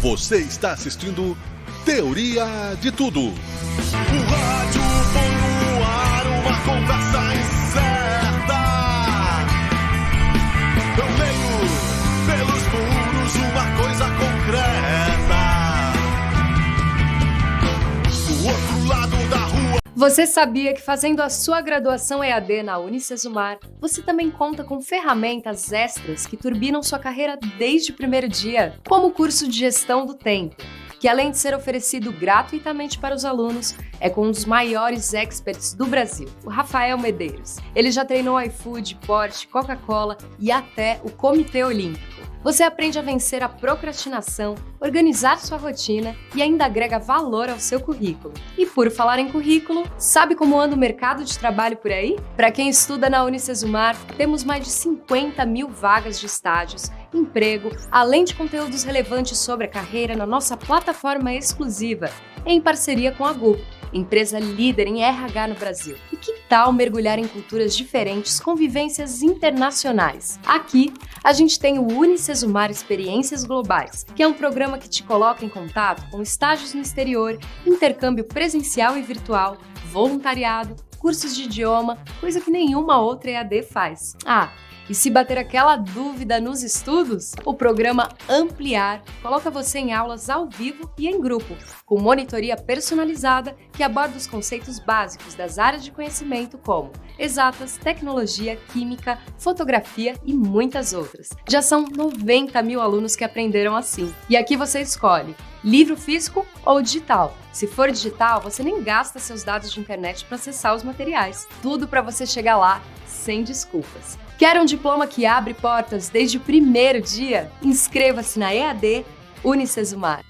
Você está assistindo Teoria de Tudo. O rádio põe no ar uma conversa incerta. Eu leio pelos muros uma coisa concreta. Do outro lado da rua. Você sabia que fazendo a sua graduação EAD na Unicesumar, você também conta com ferramentas extras que turbinam sua carreira desde o primeiro dia? Como o curso de Gestão do Tempo, que além de ser oferecido gratuitamente para os alunos, é com um dos maiores experts do Brasil, o Rafael Medeiros. Ele já treinou iFood, Porsche, Coca-Cola e até o Comitê Olímpico. Você aprende a vencer a procrastinação, organizar sua rotina e ainda agrega valor ao seu currículo. E por falar em currículo, sabe como anda o mercado de trabalho por aí? Para quem estuda na Unicesumar, temos mais de 50 mil vagas de estágios, emprego, além de conteúdos relevantes sobre a carreira na nossa plataforma exclusiva, em parceria com a GUP, empresa líder em RH no Brasil. E que tal mergulhar em culturas diferentes com vivências internacionais? Aqui, a gente tem o Unicesumar Experiências Globais, que é um programa que te coloca em contato com estágios no exterior, intercâmbio presencial e virtual, voluntariado, cursos de idioma, coisa que nenhuma outra EAD faz. E se bater aquela dúvida nos estudos, o programa Ampliar coloca você em aulas ao vivo e em grupo, com monitoria personalizada que aborda os conceitos básicos das áreas de conhecimento como exatas, tecnologia, química, fotografia e muitas outras. Já são 90 mil alunos que aprenderam assim. E aqui você escolhe livro físico ou digital. Se for digital, você nem gasta seus dados de internet para acessar os materiais. Tudo para você chegar lá sem desculpas. Quer um diploma que abre portas desde o primeiro dia? Inscreva-se na EAD Unicesumar.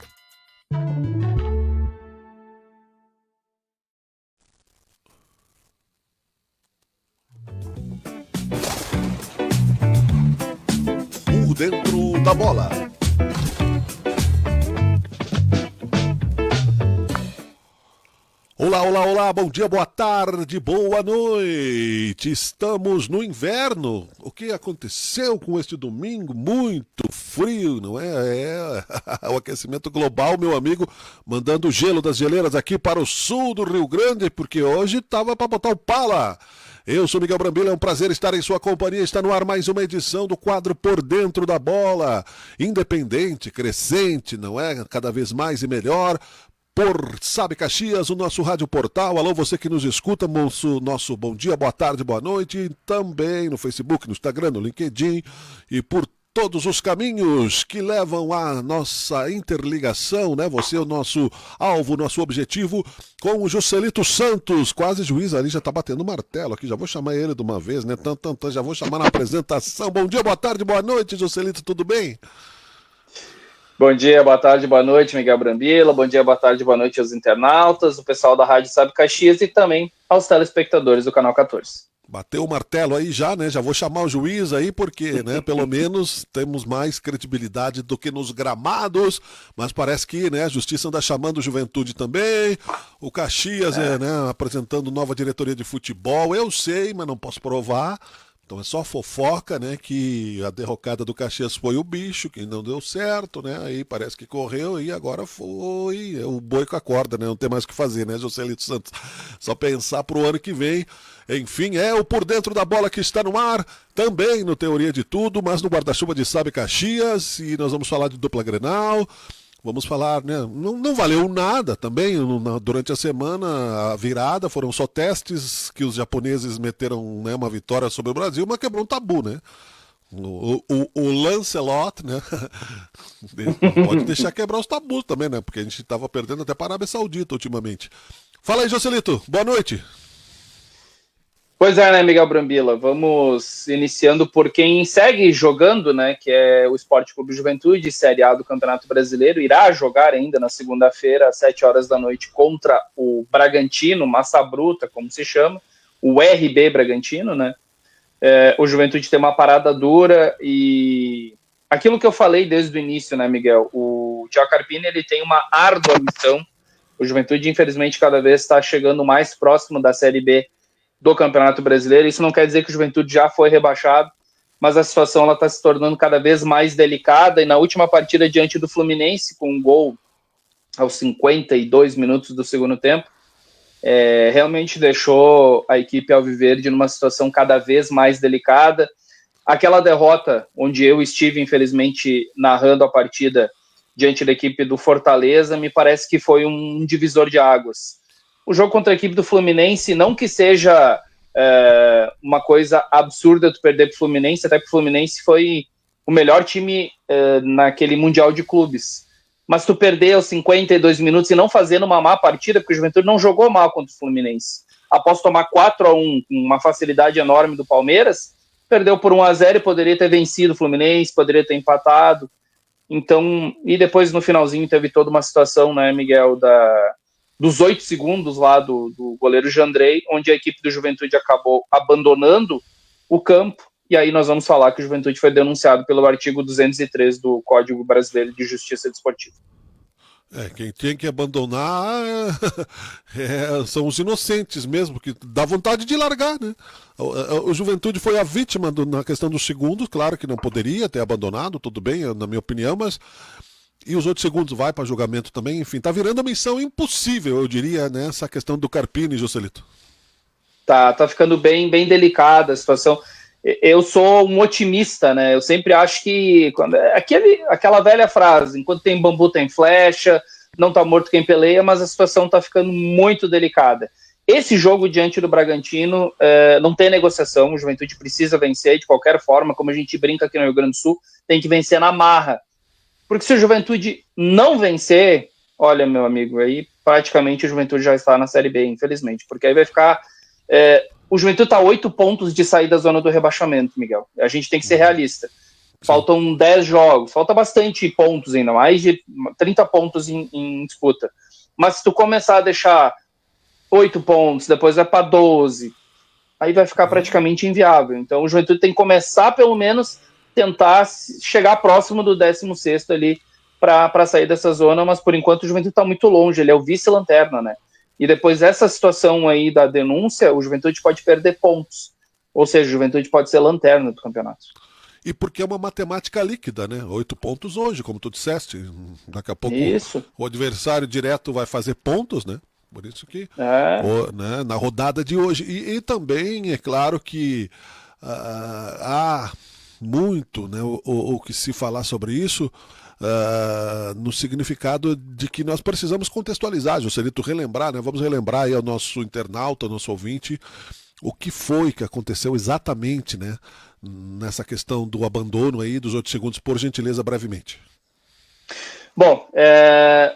Por dentro da bola. Olá, olá, olá, bom dia, boa tarde, boa noite. Estamos no inverno. O que aconteceu com este domingo? Muito frio, não é? O aquecimento global, meu amigo, mandando o gelo das geleiras aqui para o sul do Rio Grande, porque hoje tava para botar o pala. Eu sou Miguel Brambila, é um prazer estar em sua companhia. Está no ar mais uma edição do quadro Por Dentro da Bola. Independente, crescente, não é? Cada vez mais e melhor. Por Sabe Caxias, o nosso rádio portal. Alô, você que nos escuta, nosso bom dia, boa tarde, boa noite. E também no Facebook, no Instagram, no LinkedIn e por todos os caminhos que levam à nossa interligação, né? Você é o nosso alvo, nosso objetivo com o Joselito Santos, quase juiz ali, já tá batendo martelo aqui, já vou chamar ele de uma vez, né? Já vou chamar na apresentação. Bom dia, boa tarde, boa noite, Joselito, tudo bem? Bom dia, boa tarde, boa noite, Miguel Brambila. Bom dia, boa tarde, boa noite aos internautas, o pessoal da Rádio Sabe Caxias e também aos telespectadores do Canal 14. Bateu o martelo aí já, né? Já vou chamar o juiz aí, porque, né, pelo menos temos mais credibilidade do que nos gramados, mas parece que, né, a Justiça anda chamando o Juventude também, o Caxias né, apresentando nova diretoria de futebol, eu sei, mas não posso provar. Então é só fofoca, né, que a derrocada do Caxias foi o bicho, que não deu certo, né, aí parece que correu e agora foi o boi com a corda, né, não tem mais o que fazer, né, Joselito Santos, só pensar pro ano que vem. Enfim, é o Por Dentro da Bola que está no ar, também no Teoria de Tudo, mas no guarda-chuva de Sabe Caxias, e nós vamos falar de dupla Grenal. Vamos falar, né? Não valeu nada também durante a semana, a virada, foram só testes que os japoneses meteram, né, uma vitória sobre o Brasil, mas quebrou um tabu, né? O Lancelot, né? Pode deixar quebrar os tabus também, né? Porque a gente estava perdendo até para a Arábia Saudita ultimamente. Fala aí, Joselito, boa noite. Pois é, né, Miguel Brambila? Vamos iniciando por quem segue jogando, né, que é o Sport Clube Juventude, Série A do Campeonato Brasileiro, irá jogar ainda na segunda-feira, às 7 horas da noite, contra o Bragantino, Massa Bruta, como se chama, o RB Bragantino, né? O Juventude tem uma parada dura e aquilo que eu falei desde o início, né, Miguel? O Thiago Carpini, ele tem uma árdua missão. O Juventude, infelizmente, cada vez está chegando mais próximo da Série B do Campeonato Brasileiro. Isso não quer dizer que o Juventude já foi rebaixado, mas a situação está se tornando cada vez mais delicada, e na última partida diante do Fluminense, com um gol aos 52 minutos do segundo tempo, realmente deixou a equipe alviverde numa situação cada vez mais delicada. Aquela derrota, onde eu estive, infelizmente, narrando a partida diante da equipe do Fortaleza, me parece que foi um divisor de águas. O jogo contra a equipe do Fluminense, não que seja uma coisa absurda tu perder para o Fluminense, até porque o Fluminense foi o melhor time naquele Mundial de Clubes. Mas tu perder aos 52 minutos e não fazendo uma má partida, porque o Juventude não jogou mal contra o Fluminense. Após tomar 4-1 com uma facilidade enorme do Palmeiras, perdeu por 1-0 e poderia ter vencido o Fluminense, poderia ter empatado. Então, e depois no finalzinho teve toda uma situação, né, Miguel, dos 8 segundos lá do goleiro Jandrei, onde a equipe do Juventude acabou abandonando o campo, e aí nós vamos falar que o Juventude foi denunciado pelo artigo 203 do Código Brasileiro de Justiça Desportiva. Quem tem que abandonar são os inocentes mesmo, que dá vontade de largar, né? O Juventude foi a vítima na questão dos segundos, claro que não poderia ter abandonado, tudo bem, na minha opinião, mas... E os 8 segundos vai para julgamento também, enfim, tá virando uma missão impossível, eu diria, né, essa questão do Carpini, Joselito. Tá ficando bem delicada a situação. Eu sou um otimista, né? Eu sempre acho que aquela velha frase, enquanto tem bambu tem flecha, não tá morto quem peleia, mas a situação tá ficando muito delicada. Esse jogo diante do Bragantino não tem negociação, o Juventude precisa vencer de qualquer forma, como a gente brinca aqui no Rio Grande do Sul, tem que vencer na marra. Porque se o Juventude não vencer, olha, meu amigo, aí praticamente o Juventude já está na Série B, infelizmente, porque aí vai ficar... O Juventude está a 8 pontos de sair da zona do rebaixamento, Miguel. A gente tem que ser realista. Faltam 10 jogos, falta bastante pontos ainda, mais de 30 pontos em disputa. Mas se tu começar a deixar 8 pontos, depois vai para 12, aí vai ficar praticamente inviável. Então o Juventude tem que começar, pelo menos, tentar chegar próximo do 16º ali para sair dessa zona, mas por enquanto o Juventude está muito longe, ele é o vice-lanterna, né? E depois dessa situação aí da denúncia, o Juventude pode perder pontos. Ou seja, o Juventude pode ser lanterna do campeonato. E porque é uma matemática líquida, né? 8 pontos hoje, como tu disseste. Daqui a pouco o adversário direto vai fazer pontos, né? Por isso que né, na rodada de hoje. E também, é claro que há muito, né, o que se falar sobre isso, no significado de que nós precisamos contextualizar, Joselito, relembrar, né? Vamos relembrar aí ao nosso internauta, ao nosso ouvinte, o que foi que aconteceu exatamente, né, nessa questão do abandono aí dos 8 segundos, por gentileza, brevemente. Bom,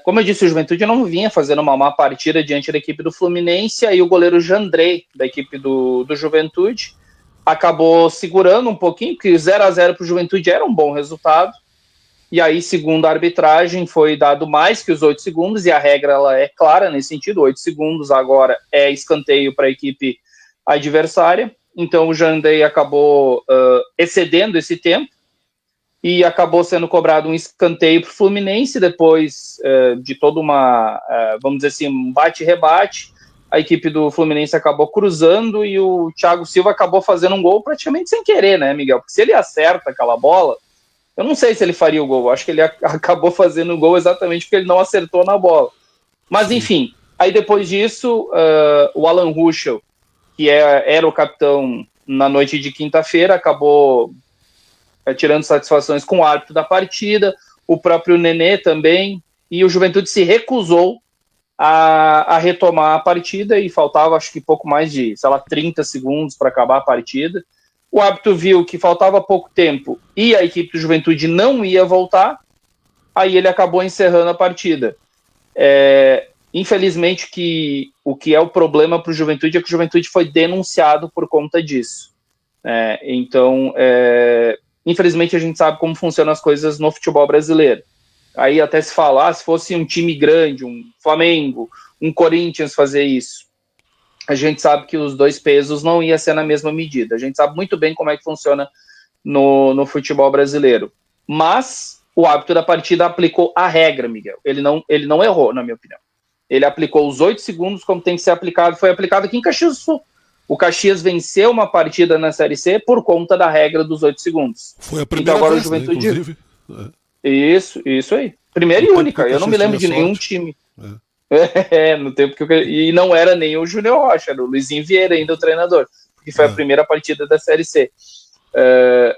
como eu disse, o Juventude não vinha fazendo uma má partida diante da equipe do Fluminense, aí o goleiro Jandrei, da equipe do Juventude, acabou segurando um pouquinho, porque 0-0 para o Juventude era um bom resultado, e aí, segundo a arbitragem, foi dado mais que os 8 segundos, e a regra ela é clara nesse sentido, 8 segundos agora é escanteio para a equipe adversária, então o Jandrei acabou excedendo esse tempo, e acabou sendo cobrado um escanteio para o Fluminense, depois de toda uma, vamos dizer assim, um bate-rebate, a equipe do Fluminense acabou cruzando, e o Thiago Silva acabou fazendo um gol praticamente sem querer, né, Miguel? Porque se ele acerta aquela bola, eu não sei se ele faria o gol, acho que ele acabou fazendo o gol exatamente porque ele não acertou na bola. Mas enfim, aí depois disso, o Alan Ruschel, que era o capitão na noite de quinta-feira, acabou tirando satisfações com o árbitro da partida, o próprio Nenê também, e o Juventude se recusou a retomar a partida, e faltava acho que pouco mais de, 30 segundos para acabar a partida. O árbitro viu que faltava pouco tempo e a equipe do Juventude não ia voltar, aí ele acabou encerrando a partida. Infelizmente, o que é o problema para o Juventude é que o Juventude foi denunciado por conta disso. Então, infelizmente, a gente sabe como funcionam as coisas no futebol brasileiro. Aí até se falar, se fosse um time grande, um Flamengo, um Corinthians fazer isso, a gente sabe que os dois pesos não ia ser na mesma medida. A gente sabe muito bem como é que funciona no futebol brasileiro. Mas o árbitro da partida aplicou a regra, Miguel. Ele não errou, na minha opinião. Ele aplicou os 8 segundos como tem que ser aplicado. Foi aplicado aqui em Caxias do Sul. O Caxias venceu uma partida na Série C por conta da regra dos 8 segundos. Foi a primeira então, agora vez, o Juventude... né, inclusive. Isso aí. Primeira e única. Eu não me lembro de nenhum time. No tempo que E não era nem o Júnior Rocha, era o Luizinho Vieira ainda o treinador, porque foi a primeira partida da Série C.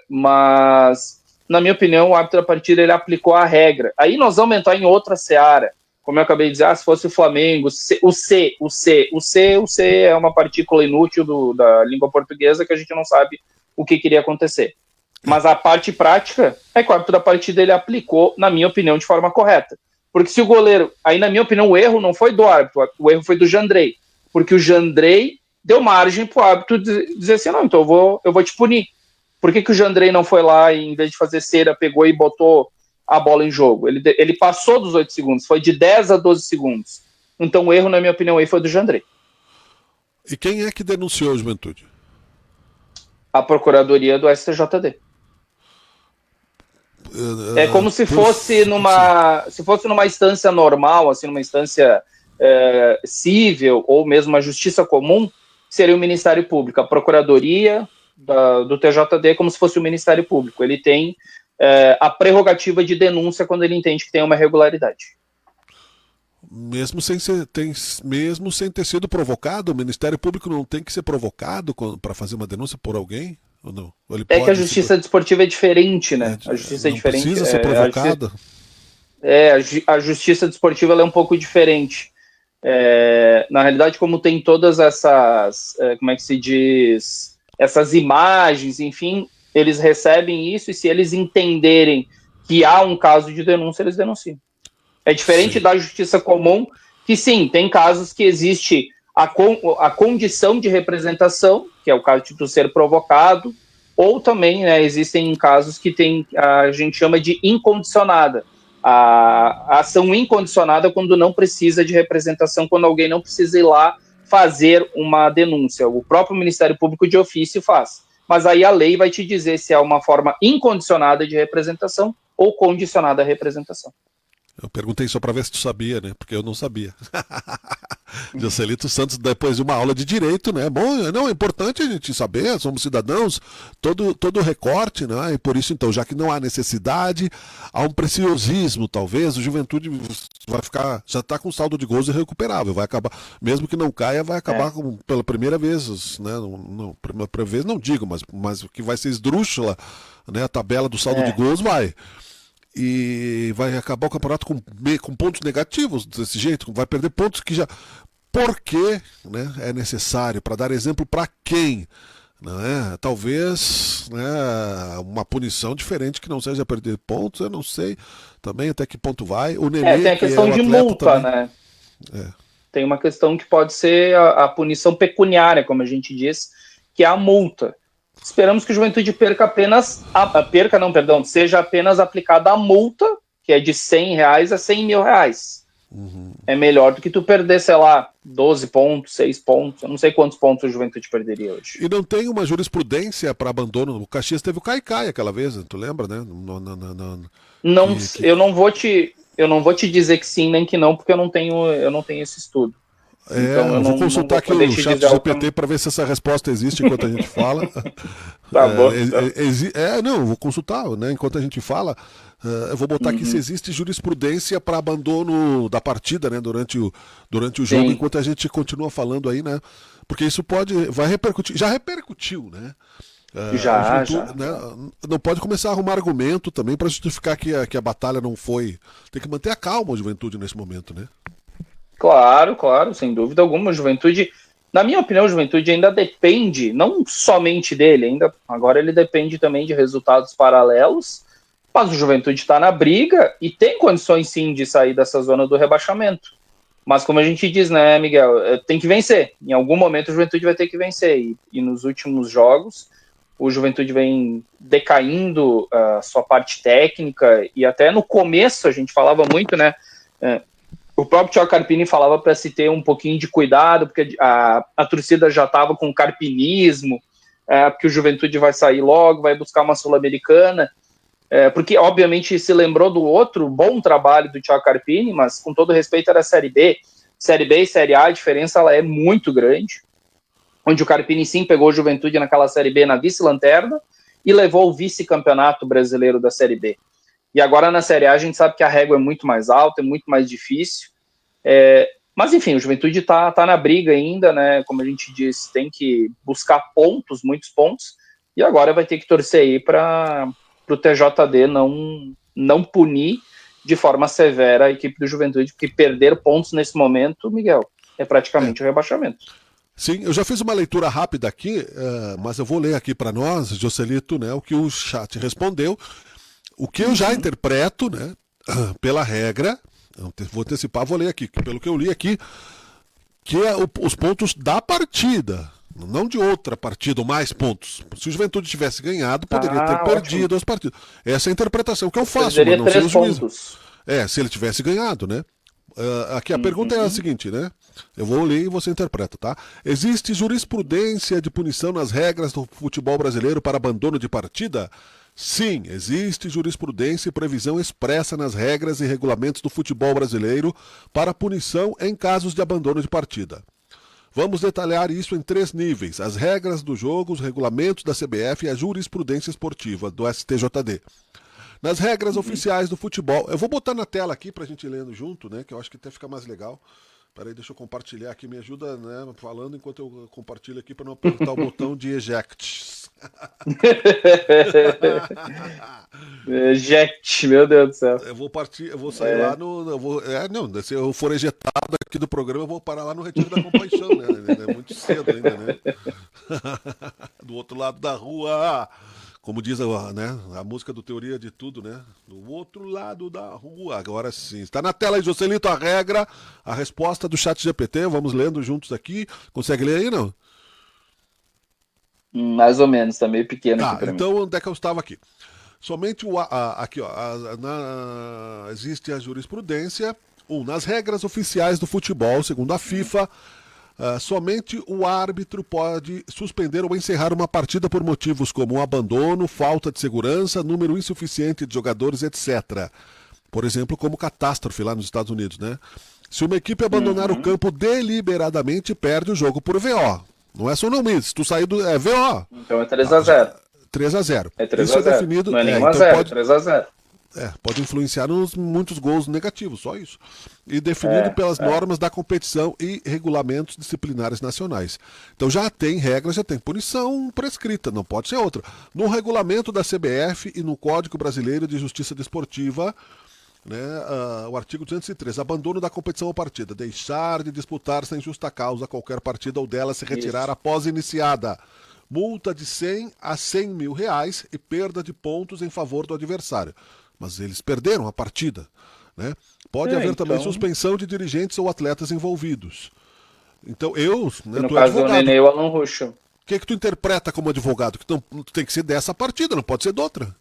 Mas, na minha opinião, o árbitro da partida ele aplicou a regra. Aí nós vamos entrar em outra seara. Como eu acabei de dizer, se fosse o Flamengo, o C é uma partícula inútil da língua portuguesa que a gente não sabe o que queria acontecer. Mas a parte prática é que o árbitro da partida ele aplicou, na minha opinião, de forma correta. Porque se o goleiro... Aí, na minha opinião, o erro não foi do árbitro, o erro foi do Jandrei. Porque o Jandrei deu margem para o árbitro dizer assim, não, então eu vou te punir. Por que o Jandrei não foi lá e, em vez de fazer cera, pegou e botou a bola em jogo? Ele passou dos 8 segundos, foi de 10 a 12 segundos. Então, o erro, na minha opinião, aí foi do Jandrei. E quem é que denunciou a Juventude? A Procuradoria do STJD. É como se fosse numa instância normal, assim, numa instância cível, ou mesmo uma justiça comum, seria o Ministério Público. A Procuradoria do TJD é como se fosse o Ministério Público. Ele tem a prerrogativa de denúncia quando ele entende que tem uma irregularidade. Mesmo sem ter sido provocado, o Ministério Público não tem que ser provocado para fazer uma denúncia por alguém? Ou não? Ou ele que a justiça desportiva é diferente, né? A justiça é diferente. Precisa ser provocada. A justiça desportiva ela é um pouco diferente. Na realidade, como tem todas essas, como é que se diz, essas imagens, enfim, eles recebem isso e se eles entenderem que há um caso de denúncia, eles denunciam. É diferente da justiça comum, que sim, tem casos que existe a condição de representação, que é o caso de tu ser provocado, ou também, né, existem casos que a gente chama de incondicionada. A ação incondicionada quando não precisa de representação, quando alguém não precisa ir lá fazer uma denúncia. O próprio Ministério Público de ofício faz. Mas aí a lei vai te dizer se é uma forma incondicionada de representação ou condicionada à representação. Eu perguntei só para ver se tu sabia, né? Porque eu não sabia. Joselito Santos, depois de uma aula de direito, né? Bom, não, é importante a gente saber, somos cidadãos, todo recorte, né? E por isso, então, já que não há necessidade, há um preciosismo, talvez, o Juventude vai ficar, já está com saldo de gols irrecuperável, vai acabar, mesmo que não caia, vai acabar pela primeira vez, né? Não, primeira vez não digo, mas que vai ser esdrúxula, né? A tabela do saldo de gols vai. E vai acabar o campeonato com pontos negativos desse jeito, vai perder pontos que já... Por que, né, é necessário? Para dar exemplo para quem? Né? Talvez, né, uma punição diferente que não seja perder pontos, eu não sei também até que ponto vai. O Nenê, tem a questão de multa, também, né? Tem uma questão que pode ser a punição pecuniária, como a gente diz, que é a multa. Esperamos que o Juventude seja apenas aplicada a multa, que é de R$100 a R$100 mil. É melhor do que tu perder, sei lá, 12 pontos, 6 pontos. Eu não sei quantos pontos o Juventude perderia hoje. E não tem uma jurisprudência para abandono. O Caxias teve o Caicai aquela vez, tu lembra, né? Eu não vou te dizer que sim nem que não, porque eu não tenho esse estudo. Então, eu vou consultar aqui o chat do GPT para ver se essa resposta existe enquanto a gente fala. Tá bom. Não, vou consultar, né? Enquanto a gente fala, eu vou botar aqui se existe jurisprudência para abandono da partida, né? Durante o jogo, enquanto a gente continua falando aí, né? Porque isso vai repercutir, já repercutiu, né? Já. Né? Não pode começar a arrumar argumento também para justificar que a batalha não foi. Tem que manter a calma a Juventude nesse momento, né? Claro, sem dúvida alguma. A Juventude, na minha opinião, a Juventude ainda depende, não somente dele, agora ele depende também de resultados paralelos, mas o Juventude está na briga e tem condições sim de sair dessa zona do rebaixamento. Mas como a gente diz, né, Miguel, tem que vencer. Em algum momento a Juventude vai ter que vencer. E nos últimos jogos, o Juventude vem decaindo a sua parte técnica e até no começo a gente falava muito, né, o próprio Thiago Carpini falava para se ter um pouquinho de cuidado, porque a torcida já estava com carpinismo, porque o Juventude vai sair logo, vai buscar uma Sul-Americana, porque obviamente se lembrou do outro bom trabalho do Thiago Carpini, mas com todo respeito era a Série B. Série B e Série A, a diferença ela é muito grande. onde o Carpini sim pegou o Juventude naquela Série B na vice-lanterna e levou o vice-campeonato brasileiro da Série B. E agora na Série A a gente sabe que a régua é muito mais alta, é muito mais difícil. Mas enfim, o Juventude tá na briga ainda, né? Como a gente disse, tem que buscar pontos, muitos pontos, e agora vai ter que torcer aí para o TJD não punir de forma severa a equipe do Juventude, porque perder pontos nesse momento, Miguel, é praticamente o rebaixamento. Sim, eu já fiz uma leitura rápida aqui, mas eu vou ler aqui para nós, Joselito, né, o que o chat respondeu. O que eu já interpreto, né, pela regra, vou antecipar, vou ler aqui, pelo que eu li aqui, que é os pontos da partida, não de outra partida, ou mais pontos. Se o Juventude tivesse ganhado, poderia ter perdido as partidas. Essa é a interpretação que eu faço, mas não sei os juízes. Se ele tivesse ganhado, né? Aqui a pergunta é a seguinte, né? Eu vou ler e você interpreta, tá? Existe jurisprudência de punição nas regras do futebol brasileiro para abandono de partida? Sim, existe jurisprudência e previsão expressa nas regras e regulamentos do futebol brasileiro para punição em casos de abandono de partida. Vamos detalhar isso em 3 níveis: as regras do jogo, os regulamentos da CBF e a jurisprudência esportiva do STJD. Nas regras oficiais do futebol, eu vou botar na tela aqui para a gente ir lendo junto, né? Que eu acho que até fica mais legal. Peraí, deixa eu compartilhar aqui, me ajuda, né, falando enquanto eu compartilho aqui para não apertar o botão de eject. Eject, meu Deus do céu. Eu vou sair lá no... se eu for ejetado aqui do programa, eu vou parar lá no Retiro da Compaixão, né? É muito cedo ainda, né? Do outro lado da rua... Como diz a música do Teoria de Tudo, né? Do outro lado da rua. Agora sim. Está na tela aí, Joselito, a regra, a resposta do chat GPT. Vamos lendo juntos aqui. Consegue ler aí, não? Mais ou menos, tá meio pequeno aqui pra então mim. onde é que eu estava aqui? Somente aqui, ó, existe a jurisprudência. Nas regras oficiais do futebol, segundo a FIFA, somente o árbitro pode suspender ou encerrar uma partida por motivos como abandono, falta de segurança, número insuficiente de jogadores, etc. Por exemplo, como catástrofe lá nos Estados Unidos, né? Se uma equipe abandonar o campo deliberadamente, perde o jogo por VO. Não é sonomice, se tu sair do... É VO. Então é 3-0. 3-0. É 3-0. Isso é definido... Não é nenhum então 0, 3-0. pode influenciar nos muitos gols negativos, só isso. E definido pelas normas da competição e regulamentos disciplinares nacionais. Então já tem regras, já tem punição prescrita, não pode ser outra. No regulamento da CBF e no Código Brasileiro de Justiça Desportiva, né, o artigo 203, abandono da competição ou partida, deixar de disputar sem justa causa qualquer partida ou dela se retirar após iniciada. Multa de 100 a 100 mil reais e perda de pontos em favor do adversário. Mas eles perderam a partida, né? Pode haver também suspensão de dirigentes ou atletas envolvidos. Então no caso do Nenê e o Alan Ruschel. O que tu interpreta como advogado? Que tu tem que ser dessa partida, não pode ser de outra.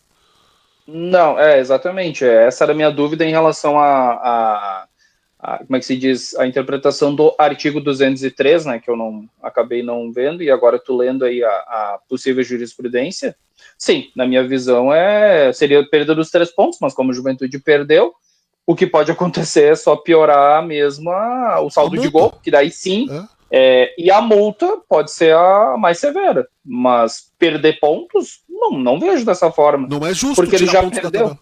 Não, exatamente. Essa era a minha dúvida em relação a como é que se diz, a interpretação do artigo 203, né, que eu acabei não vendo, e agora tu lendo aí a possível jurisprudência. Sim, na minha visão seria a perda dos 3 pontos, mas como o Juventude perdeu, o que pode acontecer é só piorar mesmo o saldo de gol, que daí sim, e a multa pode ser a mais severa, mas perder pontos, não vejo dessa forma. Não é justo, porque ele já perdeu.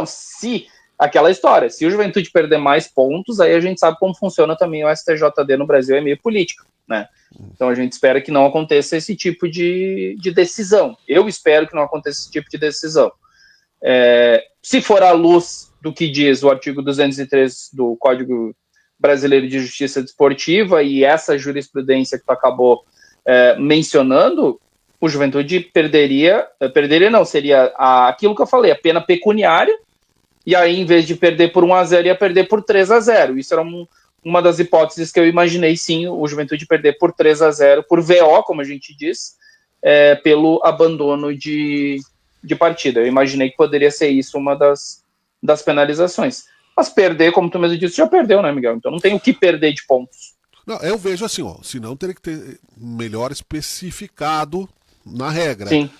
Se aquela história, se o Juventude perder mais pontos, aí a gente sabe como funciona também o STJD no Brasil, é meio político, né? Então a gente espera que não aconteça esse tipo de decisão. Eu espero que não aconteça esse tipo de decisão. Se for à luz do que diz o artigo 203 do Código Brasileiro de Justiça Desportiva e essa jurisprudência que tu acabou mencionando, o Juventude seria aquilo que eu falei, a pena pecuniária, e aí, em vez de perder por 1-0, ia perder por 3-0. Isso era uma das hipóteses que eu imaginei, sim, o Juventude perder por 3-0, por VO, como a gente diz, pelo abandono de partida. Eu imaginei que poderia ser isso uma das penalizações. Mas perder, como tu mesmo disse, já perdeu, né, Miguel? Então não tem o que perder de pontos. Não, eu vejo assim, senão teria que ter melhor especificado na regra. Sim.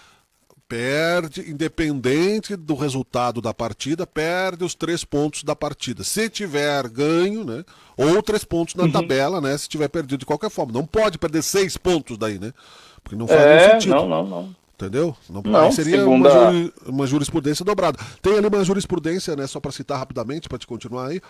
Perde, independente do resultado da partida, perde os 3 pontos da partida. Se tiver ganho, né? Ou 3 pontos na tabela, né? Se tiver perdido de qualquer forma. Não pode perder 6 pontos daí, né? Porque não faz nenhum sentido. Não. Entendeu? Não, seria segunda... uma jurisprudência dobrada. Tem ali uma jurisprudência, né? Só para citar rapidamente, para te continuar aí.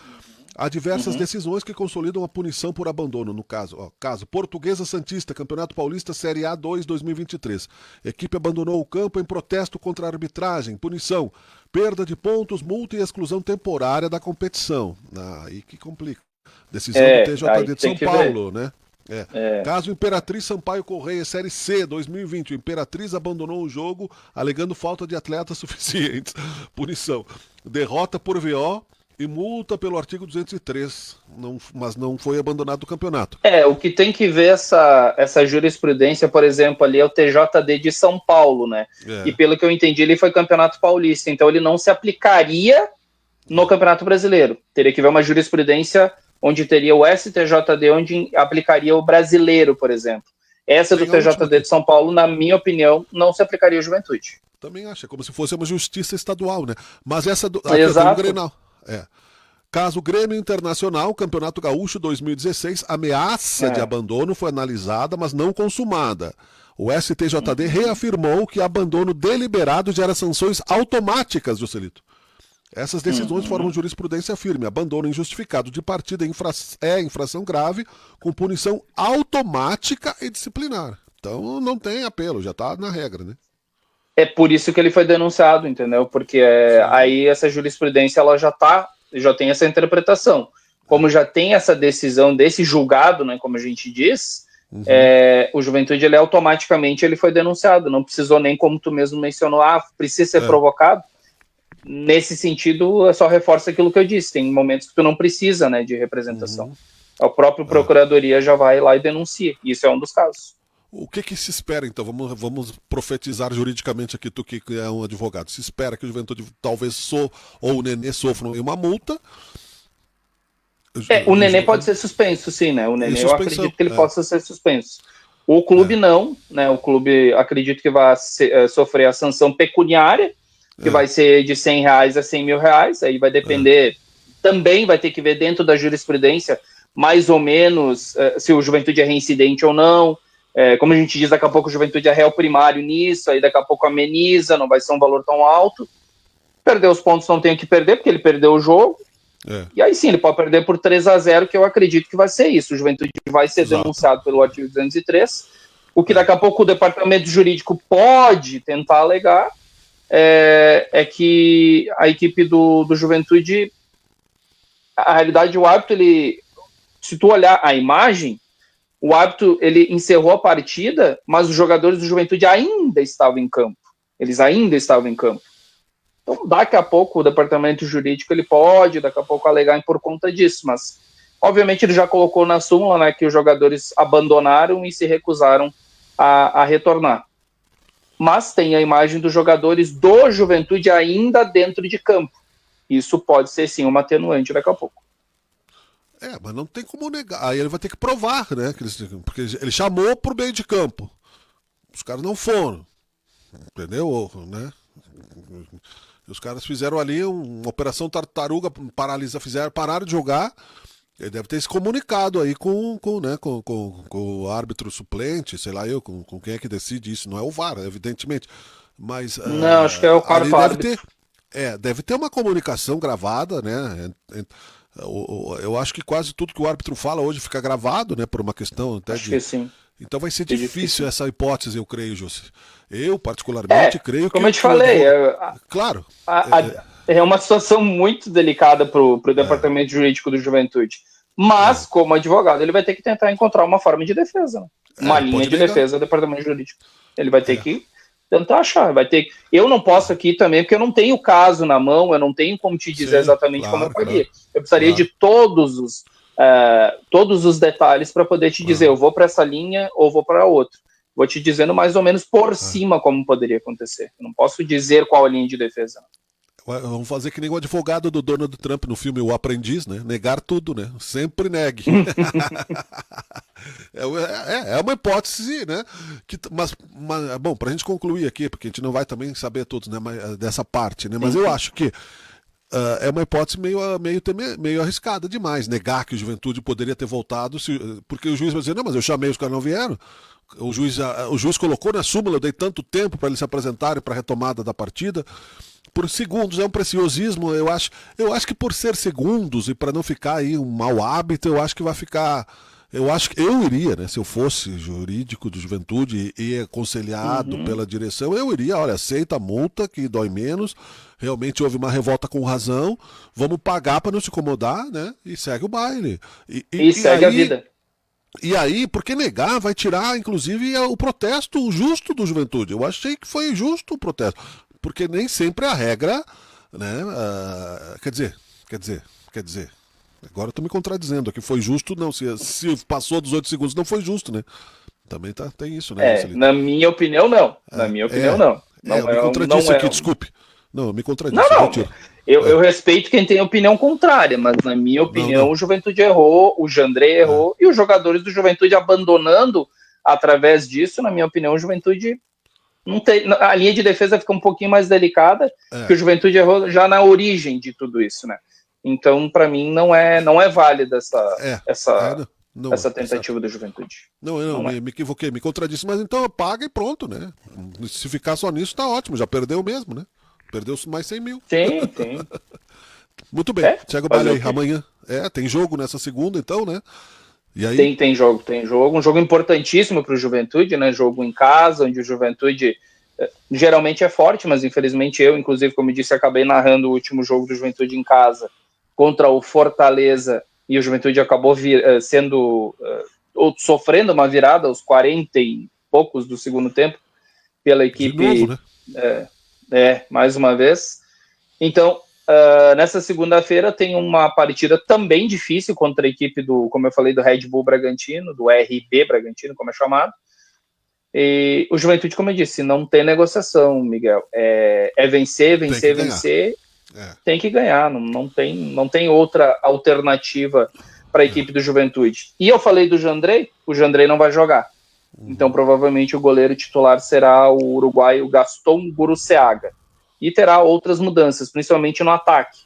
Há diversas decisões que consolidam a punição por abandono, no caso. Caso Portuguesa Santista, Campeonato Paulista, Série A2 2023. Equipe abandonou o campo em protesto contra a arbitragem. Punição, perda de pontos, multa e exclusão temporária da competição. Aí que complica. Decisão do TJD de São Paulo, né? Caso Imperatriz Sampaio Correia, Série C 2020. O Imperatriz abandonou o jogo alegando falta de atletas suficientes. Punição, derrota por VO e multa pelo artigo 203, mas não foi abandonado o campeonato. O que tem que ver essa jurisprudência, por exemplo, ali é o TJD de São Paulo, né? E pelo que eu entendi, ele foi campeonato paulista, então ele não se aplicaria no Campeonato Brasileiro. Teria que ver uma jurisprudência onde teria o STJD, onde aplicaria o brasileiro, por exemplo. Essa do TJD de São Paulo, na minha opinião, não se aplicaria ao Juventude. Também acho, é como se fosse uma justiça estadual, né? Mas essa do Exato. Caso Grêmio Internacional, Campeonato Gaúcho 2016, ameaça de abandono foi analisada, mas não consumada. O STJD reafirmou que abandono deliberado gera sanções automáticas, Joselito. Essas decisões formam jurisprudência firme. Abandono injustificado de partida é infração grave, com punição automática e disciplinar. Então não tem apelo, já está na regra, né? É por isso que ele foi denunciado, entendeu? Porque aí essa jurisprudência ela já tem essa interpretação. Como já tem essa decisão desse julgado, né, como a gente diz, o Juventude ele automaticamente ele foi denunciado. Não precisou nem, como tu mesmo mencionou, precisa ser provocado. Nesse sentido, só reforça aquilo que eu disse. Tem momentos que tu não precisa, né, de representação. O próprio Procuradoria já vai lá e denuncia. Isso é um dos casos. O que se espera, então? Vamos profetizar juridicamente aqui, tu que é um advogado. Se espera que o Juventude talvez ou o Nenê sofram uma multa. O Nenê pode ser suspenso, sim, né? O Nenê eu acredito que ele possa ser suspenso. O clube não, né? O clube acredito que vai sofrer a sanção pecuniária, que vai ser de R$100 a R$100.000, aí vai depender, também vai ter que ver dentro da jurisprudência, mais ou menos, se o Juventude é reincidente ou não. Como a gente diz, daqui a pouco o Juventude é réu primário nisso, aí daqui a pouco ameniza, não vai ser um valor tão alto. Perder os pontos não tem o que perder, porque ele perdeu o jogo. E aí sim, ele pode perder por 3-0, que eu acredito que vai ser isso. O Juventude vai ser denunciado pelo artigo 203, o que daqui a pouco o departamento jurídico pode tentar alegar, é que a equipe do Juventude, a realidade, o árbitro, se tu olhar a imagem, o árbitro, ele encerrou a partida, mas os jogadores do Juventude ainda estavam em campo. Eles ainda estavam em campo. Então, daqui a pouco, o departamento jurídico, ele pode, daqui a pouco, alegar por conta disso, mas, obviamente, ele já colocou na súmula, né, que os jogadores abandonaram e se recusaram a retornar. Mas tem a imagem dos jogadores do Juventude ainda dentro de campo. Isso pode ser, sim, uma atenuante daqui a pouco. Mas não tem como negar. Aí ele vai ter que provar, né? Porque ele chamou pro meio de campo. Os caras não foram. Entendeu? Né? Os caras fizeram ali uma operação tartaruga, pararam de jogar. Ele deve ter se comunicado aí com o árbitro suplente, sei lá com quem é que decide isso. Não é o VAR, evidentemente. Mas, não, acho que é o quarto árbitro. Deve ter uma comunicação gravada, né? Eu acho que quase tudo que o árbitro fala hoje fica gravado, né? Por uma questão até que sim. Então vai ser difícil essa hipótese, eu creio, José. Eu, particularmente, creio como eu te falei, claro. É uma situação muito delicada para o departamento jurídico do Juventude. Mas, como advogado, ele vai ter que tentar encontrar uma forma de defesa. Né? Uma linha de defesa do departamento jurídico. Ele vai ter que tentar achar. Eu não posso aqui também, porque eu não tenho o caso na mão, eu não tenho como te dizer exatamente como eu faria. Eu precisaria de todos os detalhes para poder te dizer, eu vou para essa linha ou vou para outra. Vou te dizendo mais ou menos por cima como poderia acontecer. Eu não posso dizer qual a linha de defesa. Vamos fazer que nem o advogado do Donald Trump no filme O Aprendiz, né? Negar tudo, né? Sempre negue. É uma hipótese, né? Mas bom, pra gente concluir aqui, porque a gente não vai também saber todos, né, dessa parte, né? Mas eu acho que é uma hipótese meio arriscada demais, negar que o Juventude poderia ter voltado, porque o juiz vai dizer, não, mas eu chamei, os caras não vieram. O juiz colocou na súmula, eu dei tanto tempo para eles se apresentarem para a retomada da partida. Por segundos, é um preciosismo. Eu acho que por ser segundos e para não ficar aí um mau hábito, eu acho que vai ficar. Eu acho que eu iria, né? Se eu fosse jurídico do Juventude e aconselhado pela direção, eu iria, olha, aceita a multa que dói menos. Realmente houve uma revolta com razão. Vamos pagar para não se incomodar, né? E segue o baile. E segue a vida. E aí, porque negar vai tirar, inclusive, o protesto justo do Juventude. Eu achei que foi justo o protesto. Porque nem sempre a regra, né? Quer dizer. Agora eu tô me contradizendo aqui. Foi justo, não. Se passou dos 8 segundos, não foi justo, né? Também tem isso, né? Na minha opinião, não. Na minha opinião, não. Eu me contradisse aqui, desculpe. Não, eu me contradisse. Não. Eu respeito quem tem opinião contrária, mas na minha opinião, o Juventude errou, o Jandrei errou, e os jogadores do Juventude abandonando através disso, na minha opinião, o Juventude não tem. A linha de defesa fica um pouquinho mais delicada, que o Juventude errou já na origem de tudo isso, né? Então, para mim, não é válida essa tentativa do Juventude. Não, me equivoquei, me contradisse, mas então paga e pronto, né? Se ficar só nisso, tá ótimo, já perdeu mesmo, né? Perdeu mais 100 mil. Tem. Muito bem, segue o baile aí, amanhã. Tem jogo nessa segunda, então, né? E aí? Tem jogo. Um jogo importantíssimo para o Juventude, né? Jogo em casa, onde o Juventude geralmente é forte, mas infelizmente eu, inclusive, como eu disse, acabei narrando o último jogo do Juventude em casa contra o Fortaleza, e o Juventude acabou sofrendo uma virada aos 40 e poucos do segundo tempo pela equipe. De novo, né? Mais uma vez. Então, nessa segunda-feira tem uma partida também difícil contra a equipe como eu falei, do Red Bull Bragantino, do RB Bragantino, como é chamado. E o Juventude, como eu disse, não tem negociação, Miguel. É vencer. Tem que ganhar. Não tem outra alternativa para a equipe do Juventude. E eu falei do Jandrei, o Jandrei não vai jogar. Então, provavelmente, o goleiro titular será o uruguaio Gaston Guruceaga. E terá outras mudanças, principalmente no ataque.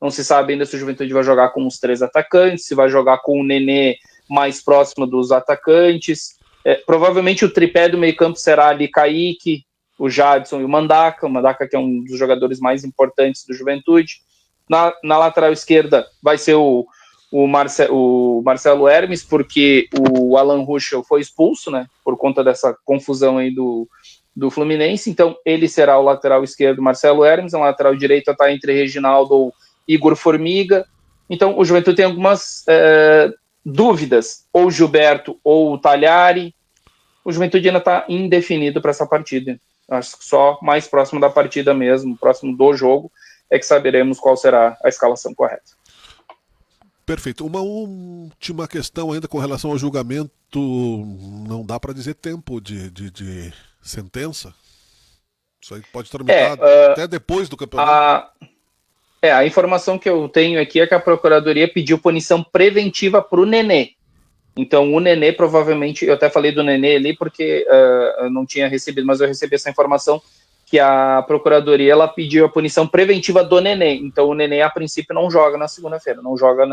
Não se sabe ainda se o Juventude vai jogar com os 3 atacantes, se vai jogar com o Nenê mais próximo dos atacantes. Provavelmente o tripé do meio-campo será ali Kaique, o Jadson e o Mandaka. O Mandaka, que é um dos jogadores mais importantes do Juventude. Na lateral esquerda vai ser o Marcelo Hermes, porque o Alan Ruschel foi expulso, né, por conta dessa confusão aí do Fluminense. Então ele será o lateral esquerdo, Marcelo Hermes. O lateral direito está entre Reginaldo ou Igor Formiga. Então o Juventude tem algumas dúvidas, ou Gilberto ou Talhari. O Juventude ainda está indefinido para essa partida. Acho que só mais próximo da partida mesmo, próximo do jogo, é que saberemos qual será a escalação correta. Perfeito. Uma última questão ainda com relação ao julgamento. Não dá para dizer tempo de sentença? Isso aí pode tramitar até depois do campeonato? A informação que eu tenho aqui é que a Procuradoria pediu punição preventiva para o Nenê. Então o Nenê provavelmente, eu até falei do Nenê ali porque eu não tinha recebido, mas eu recebi essa informação que a Procuradoria ela pediu a punição preventiva do Nenê. Então o Nenê a princípio não joga na segunda-feira, não joga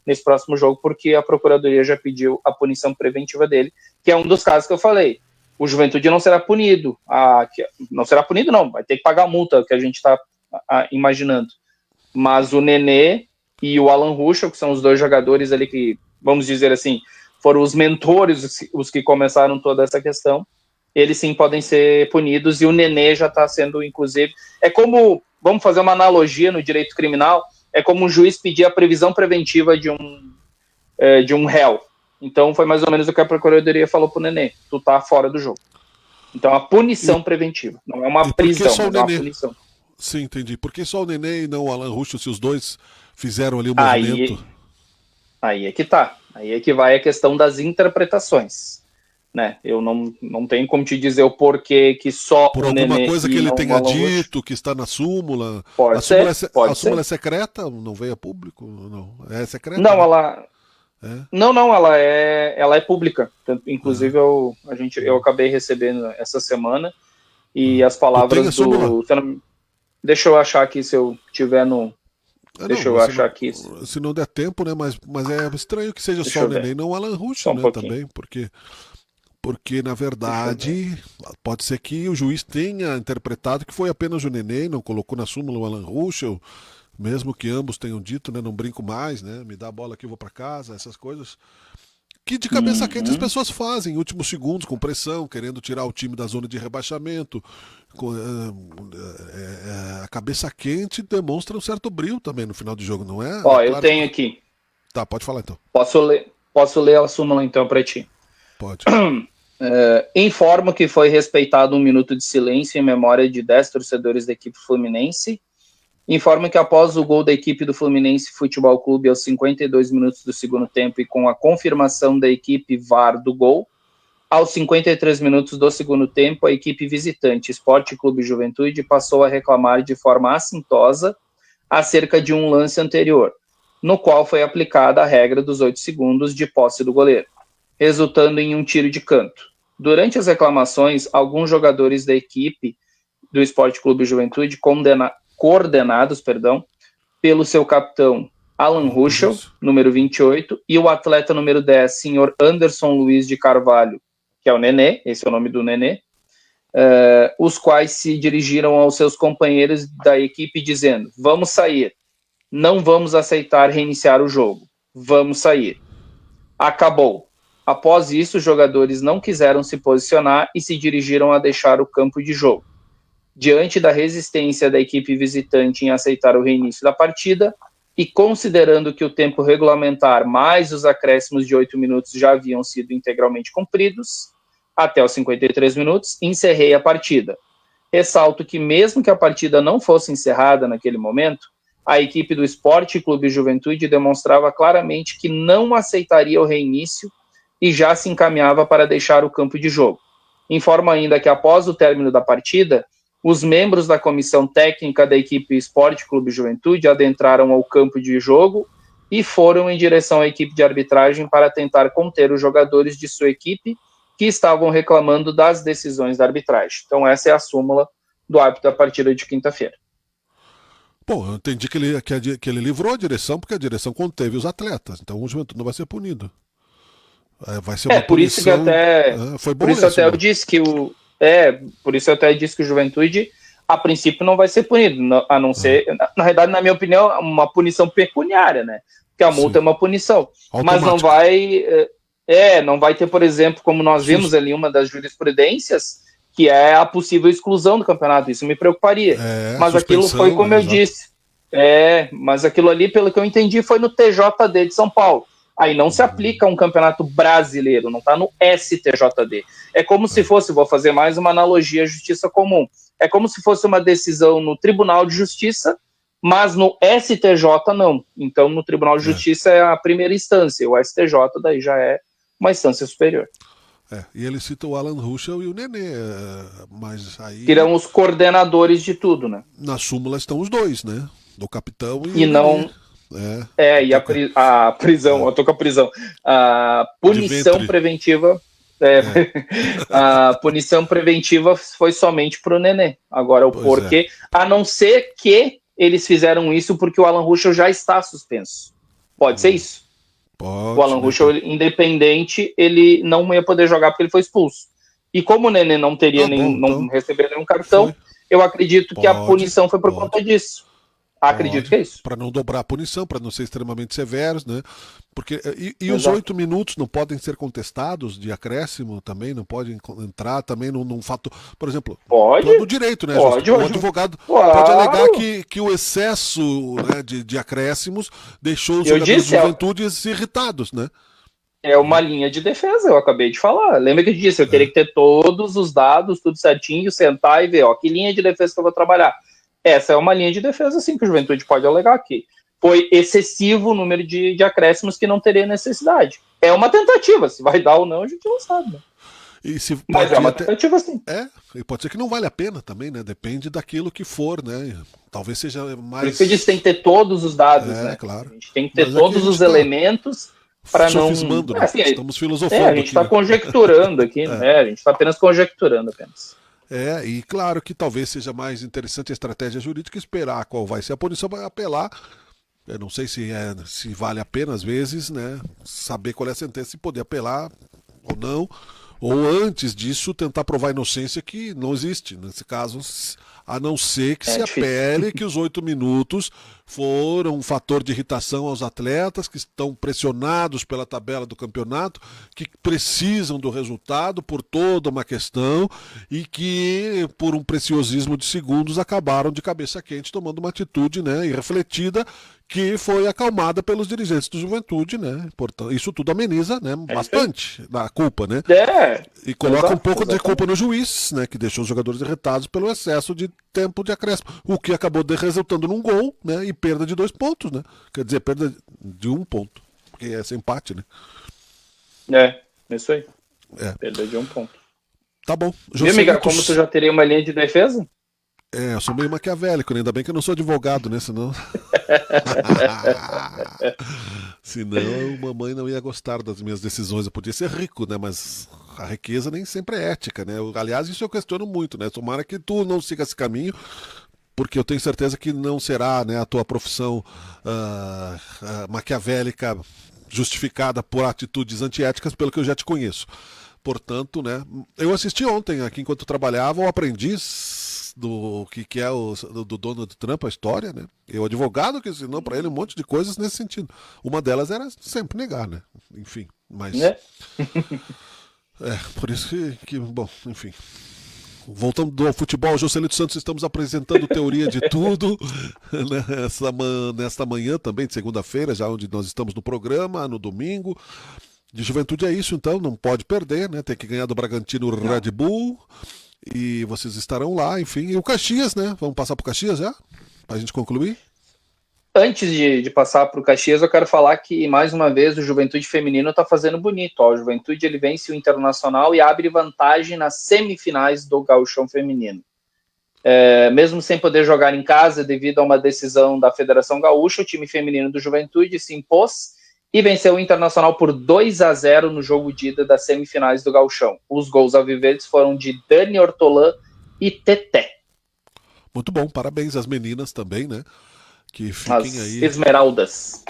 nesse próximo jogo, porque a Procuradoria já pediu a punição preventiva dele, que é um dos casos que eu falei. O Juventude não será punido. Não será punido, não. Vai ter que pagar a multa, que a gente está imaginando. Mas o Nenê e o Alan Ruschel, que são os dois jogadores ali que, vamos dizer assim, foram os mentores, os que começaram toda essa questão, eles sim podem ser punidos, e o Nenê já está sendo, inclusive... É como, vamos fazer uma analogia no direito criminal, é como um juiz pedir a previsão preventiva de um réu. Então foi mais ou menos o que a Procuradoria falou pro Nenê: tu tá fora do jogo. Então a punição preventiva, não é uma prisão, mas é uma punição. Sim, entendi. Por que só o Nenê e não o Alan Ruschel, se os dois fizeram ali o movimento? Aí é que tá. Aí é que vai a questão das interpretações. né? Eu não tenho como te dizer o porquê que só Por o alguma Nenê coisa e que ele não tenha o Alan Ruschel. dito, que está na súmula. Pode A súmula, ser, a pode súmula ser. é secreta? Não veio a público? Não. É secreta? Não, né? ela... É. Não, ela é pública. Inclusive, eu acabei recebendo essa semana e as Tu tem a palavras súmula? do... Deixa eu achar aqui se eu tiver no... Deixa eu achar aqui. Se não der tempo, né? Mas é estranho que seja Deixa só o eu ver. Nenê e não o Alan Só Ruschel, um né? pouquinho. Também, porque na verdade pode ser que o juiz tenha interpretado que foi apenas o Nenê e não colocou na súmula o Alan Ruschel, mesmo que ambos tenham dito, né? Não brinco mais, né? Me dá a bola aqui, eu vou para casa, essas coisas. Que de cabeça quente as pessoas fazem, em últimos segundos, com pressão, querendo tirar o time da zona de rebaixamento. A cabeça quente demonstra um certo brilho também no final do jogo, não é? Ó, claro. eu tenho aqui. Tá, pode falar então. Posso ler a súmula então para ti? Pode. Informo que foi respeitado 1 minuto de silêncio em memória de 10 torcedores da equipe fluminense. Informa que após o gol da equipe do Fluminense Futebol Clube aos 52 minutos do segundo tempo e com a confirmação da equipe VAR do gol, aos 53 minutos do segundo tempo, a equipe visitante Esporte Clube Juventude passou a reclamar de forma assintosa acerca de um lance anterior, no qual foi aplicada a regra dos 8 segundos de posse do goleiro, resultando em um tiro de canto. Durante as reclamações, alguns jogadores da equipe do Esporte Clube Juventude coordenados pelo seu capitão Alan Ruschel, número 28, e o atleta número 10, senhor Anderson Luiz de Carvalho, que é o Nenê, esse é o nome do Nenê, os quais se dirigiram aos seus companheiros da equipe dizendo: vamos sair, não vamos aceitar reiniciar o jogo, vamos sair. Acabou. Após isso, os jogadores não quiseram se posicionar e se dirigiram a deixar o campo de jogo. Diante da resistência da equipe visitante em aceitar o reinício da partida e considerando que o tempo regulamentar mais os acréscimos de 8 minutos já haviam sido integralmente cumpridos, até os 53 minutos, encerrei a partida. Ressalto que mesmo que a partida não fosse encerrada naquele momento, a equipe do Esporte Clube Juventude demonstrava claramente que não aceitaria o reinício e já se encaminhava para deixar o campo de jogo. Informa ainda que após o término da partida, os membros da comissão técnica da equipe Esporte Clube Juventude adentraram ao campo de jogo e foram em direção à equipe de arbitragem para tentar conter os jogadores de sua equipe que estavam reclamando das decisões da arbitragem. Então essa é a súmula do árbitro da partida de quinta-feira. Bom, eu entendi que ele livrou a direção porque a direção conteve os atletas, então o Juventude não vai ser punido. Vai ser uma por punição, isso que até foi bom por isso até eu disse que por isso eu até disse que o Juventude a princípio não vai ser punido, a não ser, na realidade, na minha opinião, uma punição pecuniária, né? Porque a multa é uma punição, mas não vai ter, por exemplo, como nós vimos ali uma das jurisprudências, que é a possível exclusão do campeonato. Isso me preocuparia. Mas aquilo foi como eu disse. Mas aquilo ali, pelo que eu entendi, foi no TJD de São Paulo. Aí não se aplica a um campeonato brasileiro, não está no STJD. É como se fosse, vou fazer mais uma analogia à justiça comum, é como se fosse uma decisão no Tribunal de Justiça, mas no STJ não. Então no Tribunal de Justiça é a primeira instância, o STJ daí já é uma instância superior. E ele cita o Alan Ruschel e o Nenê, mas aí... Que eram os coordenadores de tudo, né? Na súmula estão os dois, né? Do capitão e não... Nenê. E a prisão, eu tô com a prisão. A punição preventiva. A punição preventiva foi somente pro Nenê. Agora, o porquê, a não ser que eles fizeram isso porque o Alan Ruschel já está suspenso. Pode ser isso? Pode, o Alan Ruschel, independente, ele não ia poder jogar porque ele foi expulso. E como o Nenê não teria não recebeu nenhum cartão, eu acredito que a punição foi por conta disso. Acredito que é isso. Para não dobrar a punição, para não ser extremamente severos, né? Porque, e os 8 minutos não podem ser contestados de acréscimo também, não podem entrar também num fato, por exemplo, do direito, né? O advogado pode alegar que o excesso, né, de acréscimos deixou os jogadores de Juventude irritados, né? É uma linha de defesa, eu acabei de falar. Lembra que eu disse, eu teria que ter todos os dados, tudo certinho, sentar e ver, que linha de defesa que eu vou trabalhar. Essa é uma linha de defesa, sim, que o Juventude pode alegar aqui. Foi excessivo o número de acréscimos que não teria necessidade. É uma tentativa, se vai dar ou não, a gente não sabe. Né? E se Mas pode é uma até- tentativa assim. e pode ser que não vale a pena também, né? Depende daquilo que for, né? Talvez seja Por mais. isso que eu disse, tem que ter todos os dados, né? Claro. A gente tem que ter Mas aqui todos a os gente tá elementos para não... sofismando, né? Assim, Estamos a filosofando gente aqui, está né? conjecturando aqui, né? A gente está apenas conjecturando apenas. E claro que talvez seja mais interessante a estratégia jurídica esperar qual vai ser a punição para apelar. Eu não sei se vale a pena, às vezes, né? Saber qual é a sentença e poder apelar ou não. Ou antes disso, tentar provar a inocência que não existe. Nesse caso, a não ser que se difícil. apele que os 8 minutos foram um fator de irritação aos atletas que estão pressionados pela tabela do campeonato, que precisam do resultado por toda uma questão e que, por um preciosismo de segundos, acabaram de cabeça quente tomando uma atitude, né, irrefletida, que foi acalmada pelos dirigentes do Juventude, né? Portanto, isso tudo ameniza, né, bastante a culpa, né? E coloca um pouco de culpa no juiz, né, que deixou os jogadores irritados pelo excesso de tempo de acréscimo, o que acabou resultando num gol, né, e perda de 2 pontos, né? Quer dizer, perda de 1 ponto, porque é esse empate, né? Isso aí. É. Perda de 1 ponto. Tá bom. Viu, Miguel, como tu já teria uma linha de defesa? Eu sou meio maquiavélico, né? Ainda bem que eu não sou advogado, né? Senão. Senão, mamãe não ia gostar das minhas decisões. Eu podia ser rico, né? Mas a riqueza nem sempre é ética, né? Aliás, isso eu questiono muito, né? Tomara que tu não siga esse caminho, porque eu tenho certeza que não será, né, a tua profissão maquiavélica justificada por atitudes antiéticas, pelo que eu já te conheço. Portanto, né? Eu assisti ontem, aqui enquanto trabalhava, o Aprendiz do que é do Donald Trump, a história, né? E o advogado que ensinou para ele um monte de coisas nesse sentido. Uma delas era sempre negar, né? Enfim, mas por isso que bom, enfim. Voltando ao futebol, Joselito Santos, estamos apresentando teoria de tudo nesta manhã também, de segunda-feira, já onde nós estamos no programa, no domingo. De Juventude é isso, então, não pode perder, né? Tem que ganhar do Bragantino Red Bull. E vocês estarão lá, enfim. E o Caxias, né? Vamos passar pro Caxias já? Pra gente concluir? Antes de passar pro Caxias, eu quero falar que, mais uma vez, o Juventude Feminino tá fazendo bonito. O Juventude, ele vence o Internacional e abre vantagem nas semifinais do Gauchão Feminino. Mesmo sem poder jogar em casa devido a uma decisão da Federação Gaúcha, o time feminino do Juventude se impôs e venceu o Internacional por 2-0 no jogo de ida das semifinais do Gauchão. Os gols alviverdes foram de Dani Ortolã e Teté. Muito bom, parabéns às meninas também, né? Que fiquem aí.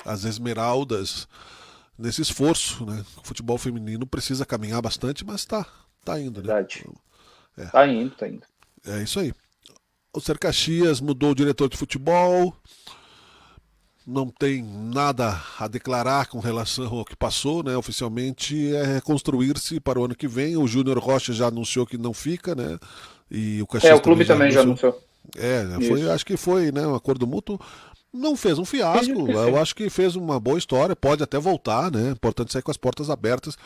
As Esmeraldas nesse esforço, né? O futebol feminino precisa caminhar bastante, mas tá indo, né? Verdade. Tá indo. É isso aí. O Ser Caxias mudou o diretor de futebol. Não tem nada a declarar com relação ao que passou, né? Oficialmente é reconstruir-se para o ano que vem. O Júnior Rocha já anunciou que não fica, né? E o Caxias o clube também já anunciou. Acho que foi, né? Um acordo mútuo. Não fez um fiasco. Eu acho que fez uma boa história. Pode até voltar, né? Importante sair com as portas abertas.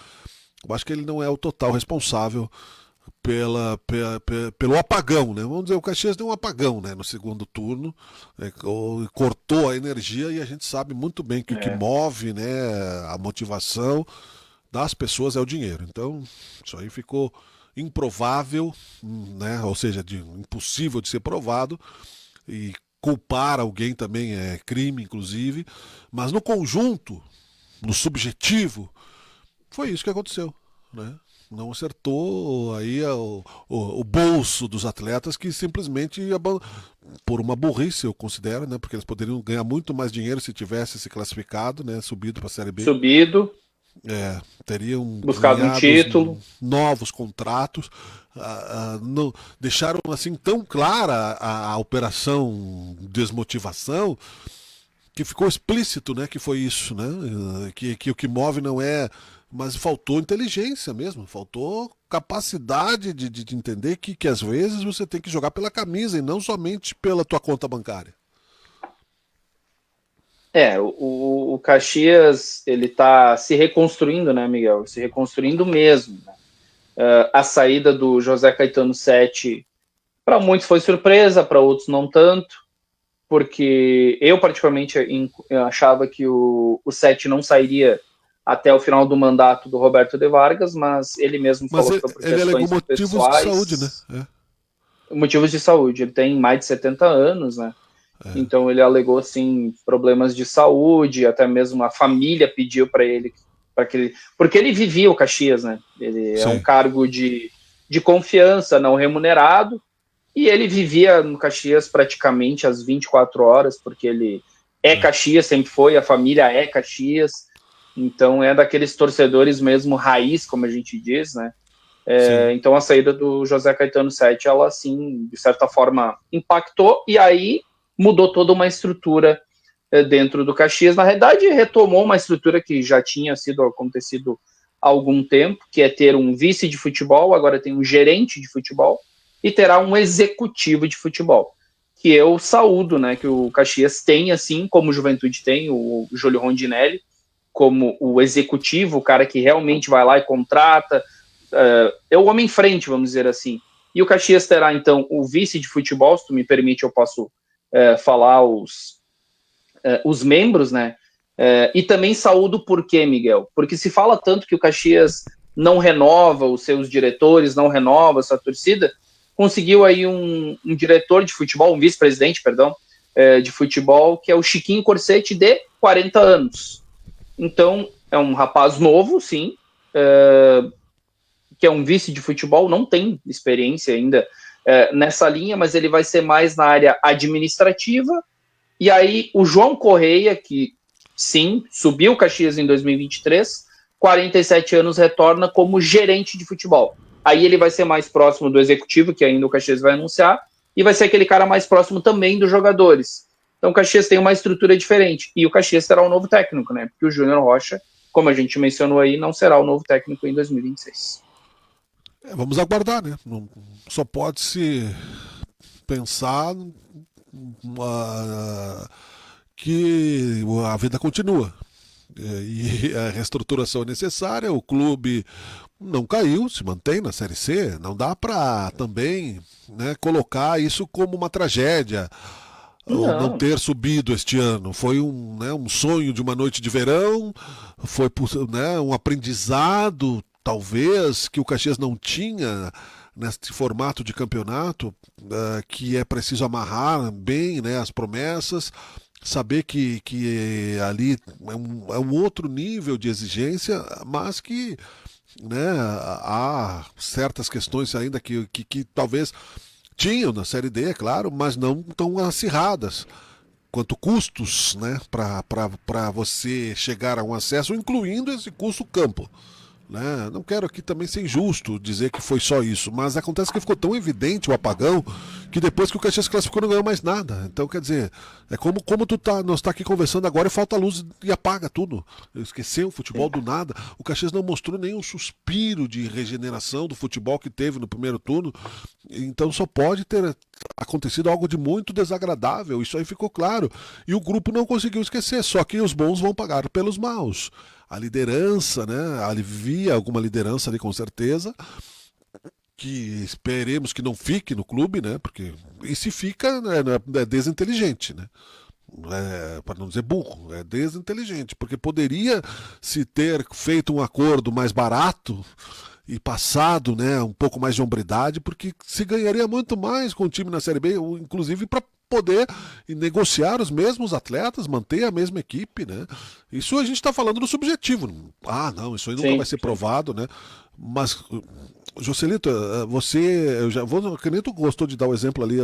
Eu acho que ele não é o total responsável pelo apagão, né? Vamos dizer, o Caxias deu um apagão, né, no segundo turno, cortou a energia, e a gente sabe muito bem que o que move, né, a motivação das pessoas é o dinheiro. Então, isso aí ficou improvável, né, ou seja, impossível de ser provado, e culpar alguém também é crime, inclusive, mas no conjunto, no subjetivo, foi isso que aconteceu, né? Não acertou aí o bolso dos atletas, que simplesmente, por uma burrice, eu considero, né? Porque eles poderiam ganhar muito mais dinheiro se tivesse se classificado, né? Subido para a Série B. Teriam buscado um título, novos contratos. Não, deixaram assim tão clara a operação desmotivação, que ficou explícito, né? Que foi isso, né? Que o que move não é... Mas faltou inteligência mesmo, faltou capacidade de entender que às vezes você tem que jogar pela camisa e não somente pela tua conta bancária. O Caxias, ele tá se reconstruindo, né, Miguel? Se reconstruindo mesmo. A saída do José Caetano Sete, para muitos foi surpresa, para outros não tanto, porque eu particularmente achava que o Sete não sairia até o final do mandato do Roberto de Vargas, mas ele mesmo falou que foi por ele alegou questões motivos pessoais. de saúde, né? Motivos de saúde. Ele tem mais de 70 anos, né? Então ele alegou, assim, problemas de saúde, até mesmo a família pediu para ele, porque ele vivia o Caxias, né? Ele é um cargo de confiança, não remunerado, e ele vivia no Caxias praticamente às 24 horas, porque ele é Caxias, sempre foi, a família é Caxias, então é daqueles torcedores mesmo raiz, como a gente diz, né? Então a saída do José Caetano Sete, ela, assim, de certa forma, impactou, e aí mudou toda uma estrutura dentro do Caxias. Na realidade, retomou uma estrutura que já tinha acontecido há algum tempo, que é ter um vice de futebol, agora tem um gerente de futebol, e terá um executivo de futebol, que eu saúdo, né, que o Caxias tem, assim como o Juventude tem, o Júlio Rondinelli, como o executivo, o cara que realmente vai lá e contrata, é o homem em frente, vamos dizer assim. E o Caxias terá, então, o vice de futebol, se tu me permite, eu posso falar os membros, né? E também saúdo por quê, Miguel? Porque se fala tanto que o Caxias não renova os seus diretores, não renova a sua torcida, conseguiu aí um diretor de futebol, um vice-presidente, perdão, de futebol, que é o Chiquinho Corsetti, de 40 anos. Então, é um rapaz novo, sim, que é um vice de futebol, não tem experiência ainda nessa linha, mas ele vai ser mais na área administrativa. E aí o João Correia, que sim, subiu o Caxias em 2023, 47 anos, retorna como gerente de futebol. Aí ele vai ser mais próximo do executivo, que ainda o Caxias vai anunciar, e vai ser aquele cara mais próximo também dos jogadores. Então o Caxias tem uma estrutura diferente, e o Caxias será o novo técnico, né? Porque o Júnior Rocha, como a gente mencionou aí, não será o novo técnico em 2026. Vamos aguardar, né? Não, só pode se pensar que a vida continua. E a reestruturação é necessária, o clube não caiu, se mantém na Série C, não dá para também, né, colocar isso como uma tragédia. Não ter subido este ano. Foi um sonho de uma noite de verão, foi, né, um aprendizado, talvez, que o Caxias não tinha neste formato de campeonato, que é preciso amarrar bem, né, as promessas, saber que ali é um outro nível de exigência, mas que, né, há certas questões ainda que talvez tinham na Série D, é claro, mas não tão acirradas quanto custos, né, para você chegar a um acesso, incluindo esse custo campo. Né? Não quero aqui também ser injusto dizer que foi só isso, mas acontece que ficou tão evidente o apagão que depois que o Caxias classificou não ganhou mais nada. Então, quer dizer, é como nós tá aqui conversando agora e falta luz e apaga tudo. Esqueceu o futebol do nada. O Caxias não mostrou nenhum suspiro de regeneração do futebol que teve no primeiro turno. Então só pode ter acontecido algo de muito desagradável. Isso aí ficou claro. E o grupo não conseguiu esquecer, só que os bons vão pagar pelos maus. A liderança, né? Alivia alguma liderança ali com certeza, que esperemos que não fique no clube, né? Porque e se fica, né, é desinteligente, né? Para não dizer burro, é desinteligente, porque poderia se ter feito um acordo mais barato e passado, né, um pouco mais de hombridade, porque se ganharia muito mais com o time na Série B, inclusive para poder negociar os mesmos atletas, manter a mesma equipe, né? Isso a gente está falando do subjetivo. Não, isso aí nunca vai ser provado, né? Mas, Joselito, que nem tu gostou de dar o exemplo ali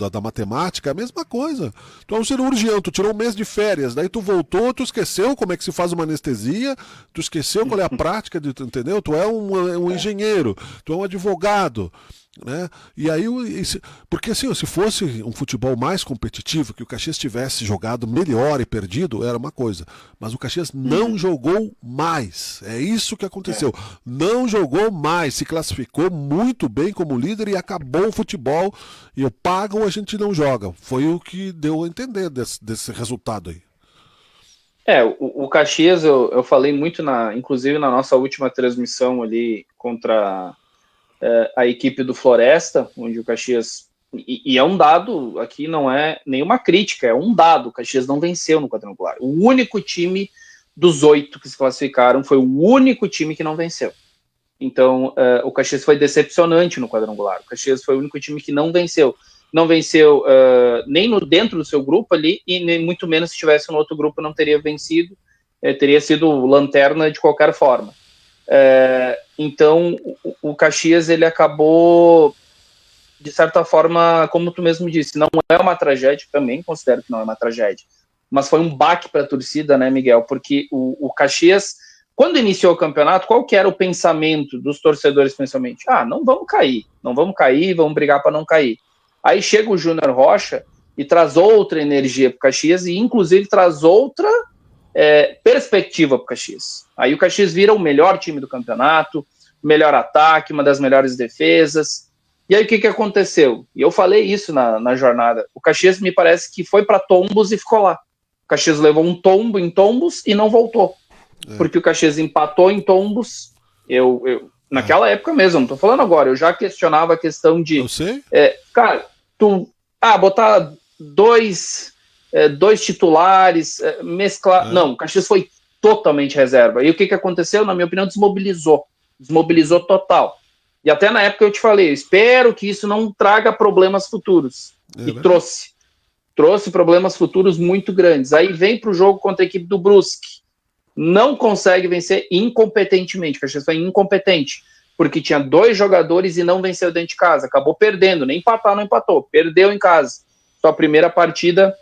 da matemática, é a mesma coisa. Tu é um cirurgião, tu tirou um mês de férias, daí tu voltou, tu esqueceu como é que se faz uma anestesia, tu esqueceu qual é a prática, entendeu? Tu é um engenheiro, tu é um advogado, né? E aí, porque assim, se fosse um futebol mais competitivo, que o Caxias tivesse jogado melhor e perdido, era uma coisa, mas o Caxias não jogou mais, é isso que aconteceu, não jogou mais, se classificou muito bem como líder e acabou o futebol, e o paga ou a gente não joga, foi o que deu a entender desse resultado aí. O Caxias, eu falei muito, inclusive na nossa última transmissão ali contra a equipe do Floresta, onde o Caxias, e é um dado, aqui não é nenhuma crítica, é um dado, o Caxias não venceu no quadrangular. O único time dos 8 que se classificaram, foi o único time que não venceu. Então, o Caxias foi decepcionante no quadrangular. O Caxias foi o único time que não venceu. Não venceu nem dentro do seu grupo ali, e nem muito menos se estivesse no outro grupo não teria vencido, teria sido lanterna de qualquer forma. Então, o Caxias, ele acabou, de certa forma, como tu mesmo disse, não é uma tragédia, também considero que não é uma tragédia, mas foi um baque para a torcida, né, Miguel? Porque o Caxias, quando iniciou o campeonato, qual que era o pensamento dos torcedores, principalmente? Não vamos cair, vamos brigar para não cair. Aí chega o Júnior Rocha e traz outra energia para o Caxias e, inclusive, traz outra perspectiva para o Caxias. Aí o Caxias vira o melhor time do campeonato, melhor ataque, uma das melhores defesas. E aí o que aconteceu? E eu falei isso na jornada. O Caxias me parece que foi para Tombos e ficou lá. O Caxias levou um tombo em Tombos e não voltou. Porque o Caxias empatou em Tombos. Naquela época mesmo, não estou falando agora, eu já questionava a questão de... Eu sei. Cara, botar dois titulares, mesclar... Não, o Caxias foi totalmente reserva. E o que aconteceu? Na minha opinião, desmobilizou. Desmobilizou total. E até na época eu te falei, eu espero que isso não traga problemas futuros. E trouxe. Trouxe problemas futuros muito grandes. Aí vem para o jogo contra a equipe do Brusque. Não consegue vencer incompetentemente. O Caxias foi incompetente, porque tinha 2 jogadores e não venceu dentro de casa. Acabou perdendo, nem empatar, não empatou. Perdeu em casa. Sua primeira partida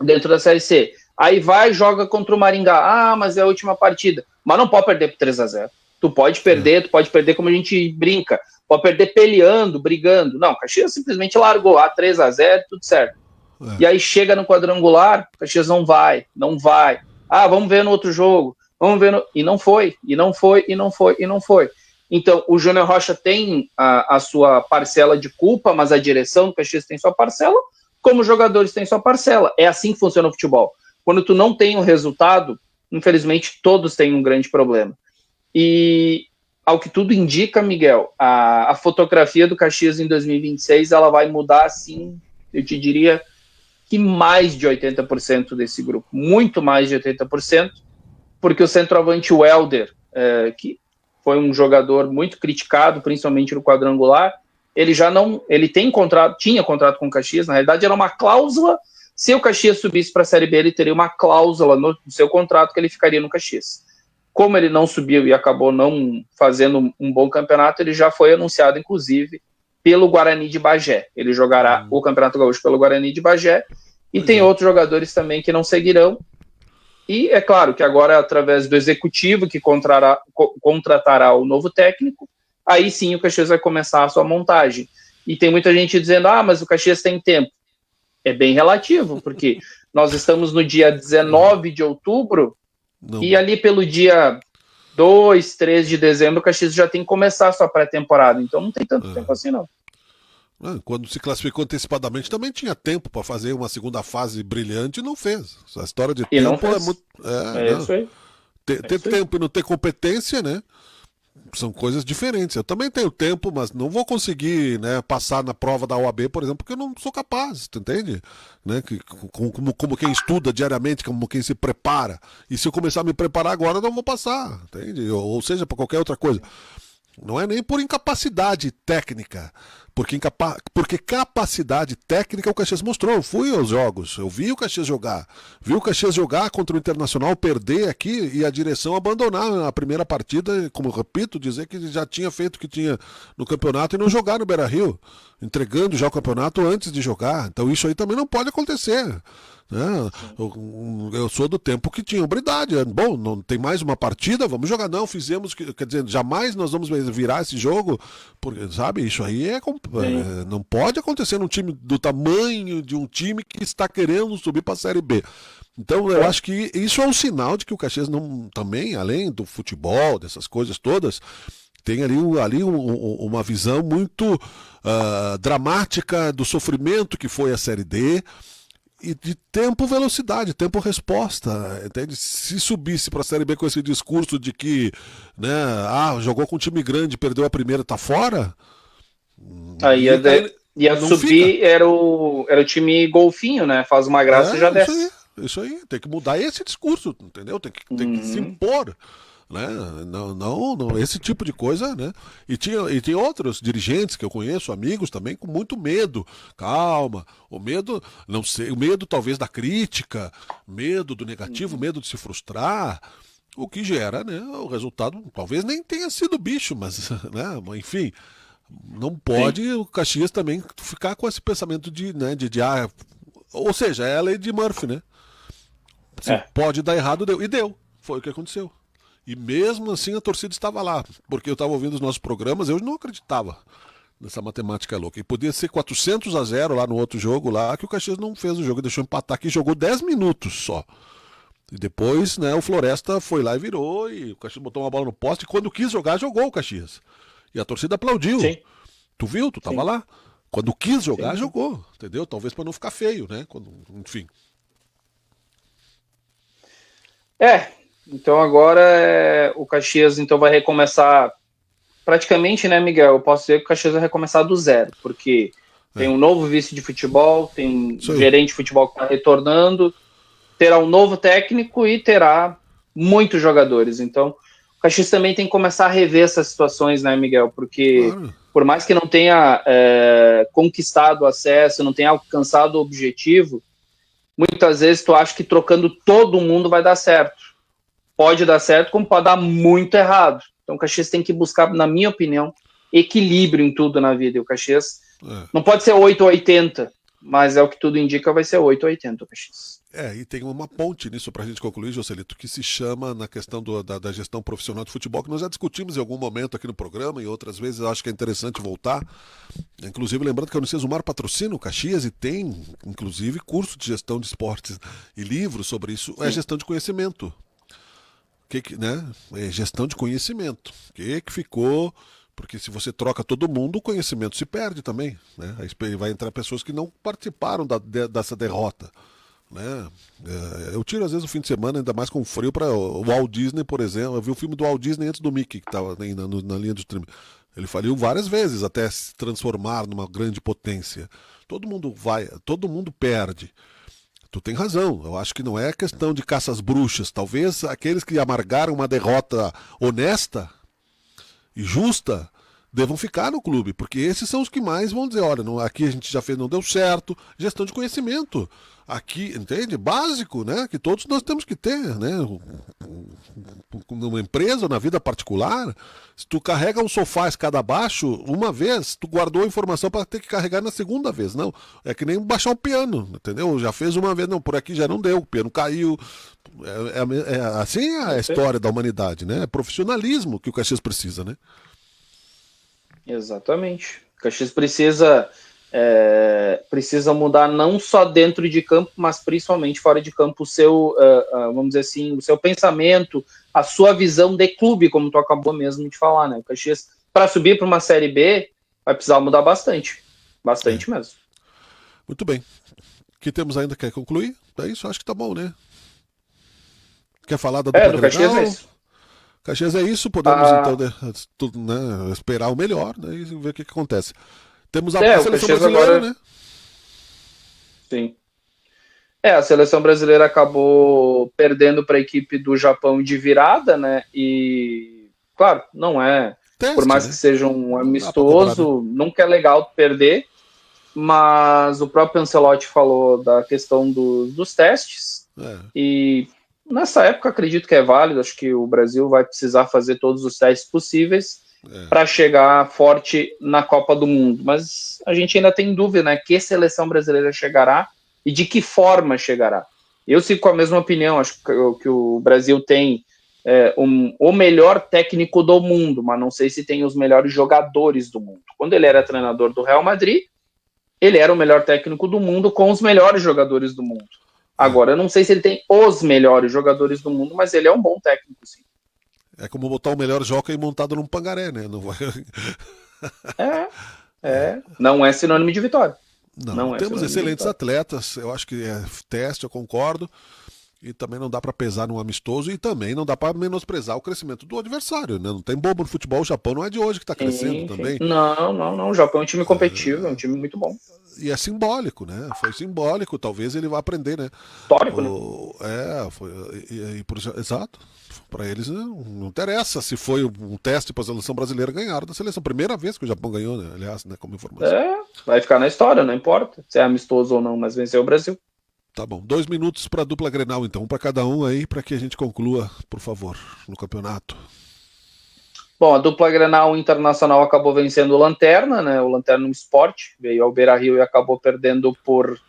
dentro da Série C. Aí vai e joga contra o Maringá. Mas é a última partida. Mas não pode perder por 3-0. Tu pode perder como a gente brinca. Pode perder peleando, brigando. Não, o Caxias simplesmente largou. 3-0, tudo certo. E aí chega no quadrangular, o Caxias não vai. Vamos ver no outro jogo. E não foi. Então, o Júnior Rocha tem a sua parcela de culpa, mas a direção do Caxias tem sua parcela, como os jogadores têm sua parcela. É assim que funciona o futebol. Quando tu não tem o resultado, infelizmente, todos têm um grande problema. E, ao que tudo indica, Miguel, a fotografia do Caxias em 2026, ela vai mudar, assim, eu te diria que mais de 80% desse grupo. Muito mais de 80%, porque o centroavante Welder, que foi um jogador muito criticado, principalmente no quadrangular, ele tinha contrato com o Caxias, na realidade era uma cláusula, se o Caxias subisse para a Série B, ele teria uma cláusula no seu contrato que ele ficaria no Caxias. Como ele não subiu e acabou não fazendo um bom campeonato, ele já foi anunciado, inclusive, pelo Guarani de Bagé. Ele jogará o Campeonato Gaúcho pelo Guarani de Bagé, e tem outros jogadores também que não seguirão. E é claro que agora, através do executivo que contratará o novo técnico, aí sim o Caxias vai começar a sua montagem. E tem muita gente dizendo, mas o Caxias tem tempo. É bem relativo, porque nós estamos no dia 19 de outubro, e ali pelo dia 2, 3 de dezembro, o Caxias já tem que começar a sua pré-temporada. Então não tem tanto tempo assim, não. Quando se classificou antecipadamente, também tinha tempo para fazer uma segunda fase brilhante e não fez. A história de tempo é muito... Isso aí. Ter tempo e não ter competência, né? São coisas diferentes. Eu também tenho tempo, mas não vou conseguir, né, passar na prova da OAB, por exemplo, porque eu não sou capaz, tu entende? Né? Como quem estuda diariamente, como quem se prepara. E se eu começar a me preparar agora, eu não vou passar, entende? Ou seja, para qualquer outra coisa. Não é nem por incapacidade técnica, porque capacidade técnica o Caxias mostrou. Eu fui aos jogos, eu vi o Caxias jogar. Vi o Caxias jogar contra o Internacional, perder aqui e a direção abandonar a primeira partida, como eu repito, dizer que já tinha feito o que tinha no campeonato e não jogar no Beira-Rio, entregando já o campeonato antes de jogar. Então isso aí também não pode acontecer. Eu sou do tempo que tinha hombridade. Bom, não tem mais uma partida, vamos jogar. Não, fizemos, quer dizer, jamais nós vamos virar esse jogo, porque, sabe, isso aí não pode acontecer num time do tamanho de um time que está querendo subir para a Série B. Então eu acho que isso é um sinal de que o Caxias não, também, além do futebol, dessas coisas todas, tem ali uma visão muito dramática do sofrimento que foi a Série D. E de tempo-velocidade, tempo-resposta, entende? Se subisse para a Série B com esse discurso de que, né, jogou com um time grande, perdeu a primeira, tá fora. Ia subir, era o time golfinho, né? Faz uma graça e já desce. Isso aí, tem que mudar esse discurso, entendeu? Tem que se impor, né? Não, esse tipo de coisa, né? E tem outros dirigentes que eu conheço, amigos também, com muito medo. Calma, o medo, não sei, o medo talvez da crítica, medo do negativo, medo de se frustrar, o que gera, né? O resultado talvez nem tenha sido bicho, mas, né? Enfim, não pode o Caxias também ficar com esse pensamento ou seja, é a lei de Murphy, né? Se pode dar errado, deu. E deu. Foi o que aconteceu. E mesmo assim a torcida estava lá. Porque eu estava ouvindo os nossos programas, eu não acreditava nessa matemática louca. E podia ser 400-0 lá no outro jogo, lá que o Caxias não fez o jogo, deixou empatar aqui, jogou 10 minutos só. E depois, né, o Floresta foi lá e virou, e o Caxias botou uma bola no poste, e quando quis jogar, jogou o Caxias. E a torcida aplaudiu. Sim. Tu viu? Tu tava lá. Quando quis jogar, jogou. Entendeu? Talvez para não ficar feio, né? Enfim. Então agora o Caxias então vai recomeçar praticamente, né, Miguel? Eu posso dizer que o Caxias vai recomeçar do zero, porque tem um novo vice de futebol, tem um gerente de futebol que está retornando, terá um novo técnico e terá muitos jogadores. Então o Caxias também tem que começar a rever essas situações, né, Miguel? Porque por mais que não tenha conquistado o acesso, não tenha alcançado o objetivo, muitas vezes tu acha que trocando todo mundo vai dar certo. Pode dar certo, como pode dar muito errado. Então o Caxias tem que buscar, na minha opinião, equilíbrio em tudo na vida. E o Caxias não pode ser 8 ou 80, mas é o que tudo indica, vai ser 8 ou 80 o Caxias. E tem uma ponte nisso pra gente concluir, Joselito, que se chama na questão da gestão profissional de futebol, que nós já discutimos em algum momento aqui no programa e outras vezes eu acho que é interessante voltar. Inclusive, lembrando que a Unicesumar patrocina o Caxias e tem, inclusive, curso de gestão de esportes e livros sobre isso. É gestão de conhecimento. Né? É gestão de conhecimento. O que ficou... Porque se você troca todo mundo, o conhecimento se perde também. Né? Aí vai entrar pessoas que não participaram dessa derrota. Né? Eu tiro às vezes o fim de semana, ainda mais com frio, para o Walt Disney, por exemplo. Eu vi o filme do Walt Disney antes do Mickey, que estava na linha do stream. Ele faliu várias vezes até se transformar numa grande potência. Todo mundo perde. Tu tem razão, eu acho que não é questão de caça às bruxas. Talvez aqueles que amargaram uma derrota honesta e justa devam ficar no clube, porque esses são os que mais vão dizer, olha, aqui a gente já fez, não deu certo. Gestão de conhecimento. Aqui, entende? Básico, né? Que todos nós temos que ter, né? Numa empresa ou na vida particular, se tu carrega um sofá escada abaixo, uma vez, tu guardou a informação para ter que carregar na segunda vez. Não, é que nem baixar um piano, entendeu? Já fez uma vez, não, por aqui já não deu, o piano caiu. Assim é a história da humanidade, né? É profissionalismo que o Caxias precisa, né? Exatamente. O Caxias precisa mudar não só dentro de campo, mas principalmente fora de campo o seu, vamos dizer assim, o seu pensamento, a sua visão de clube, como tu acabou mesmo de falar, né? O Caxias, para subir para uma Série B, vai precisar mudar bastante mesmo. Muito bem. O que temos ainda? Quer concluir? É isso, acho que tá bom, né? Quer falar da dupla do Caxias é isso. Caxias é isso, podemos então né, esperar o melhor, né, e ver o que acontece. Temos a seleção brasileira, agora... né? Sim. A seleção brasileira acabou perdendo para a equipe do Japão de virada, né? E, claro, não é. Teste, por mais que seja um amistoso, nunca é legal perder. Mas o próprio Ancelotti falou da questão dos testes. E nessa época acredito que é válido. Acho que o Brasil vai precisar fazer todos os testes possíveis para chegar forte na Copa do Mundo. Mas a gente ainda tem dúvida, né? Que seleção brasileira chegará e de que forma chegará. Eu sigo com a mesma opinião. Acho que o Brasil tem o melhor técnico do mundo, mas não sei se tem os melhores jogadores do mundo. Quando ele era treinador do Real Madrid, ele era o melhor técnico do mundo com os melhores jogadores do mundo. Agora, eu não sei se ele tem os melhores jogadores do mundo, mas ele é um bom técnico, sim. É como botar o melhor jockey montado num pangaré, né? Não vai... Não é sinônimo de vitória. Não temos excelentes atletas, eu acho que é teste, eu concordo. E também não dá para pesar num amistoso e também não dá para menosprezar o crescimento do adversário, né? Não tem bobo no futebol, o Japão não é de hoje que está crescendo também. Não, o Japão é um time competitivo, é um time muito bom. E é simbólico, né? Foi simbólico, talvez ele vá aprender, né? Histórico, né? Exato. Para eles não interessa se foi um teste para a seleção brasileira, ganharam da seleção. Primeira vez que o Japão ganhou, né? Aliás, né, como informação. Vai ficar na história, não importa se é amistoso ou não, mas venceu o Brasil. Tá bom, 2 minutos para a dupla Grenal, então, um para cada um aí, para que a gente conclua, por favor, no campeonato. Bom, a dupla Grenal Internacional acabou vencendo o Lanterna, né? O Lanterna Sport veio ao Beira-Rio e acabou perdendo por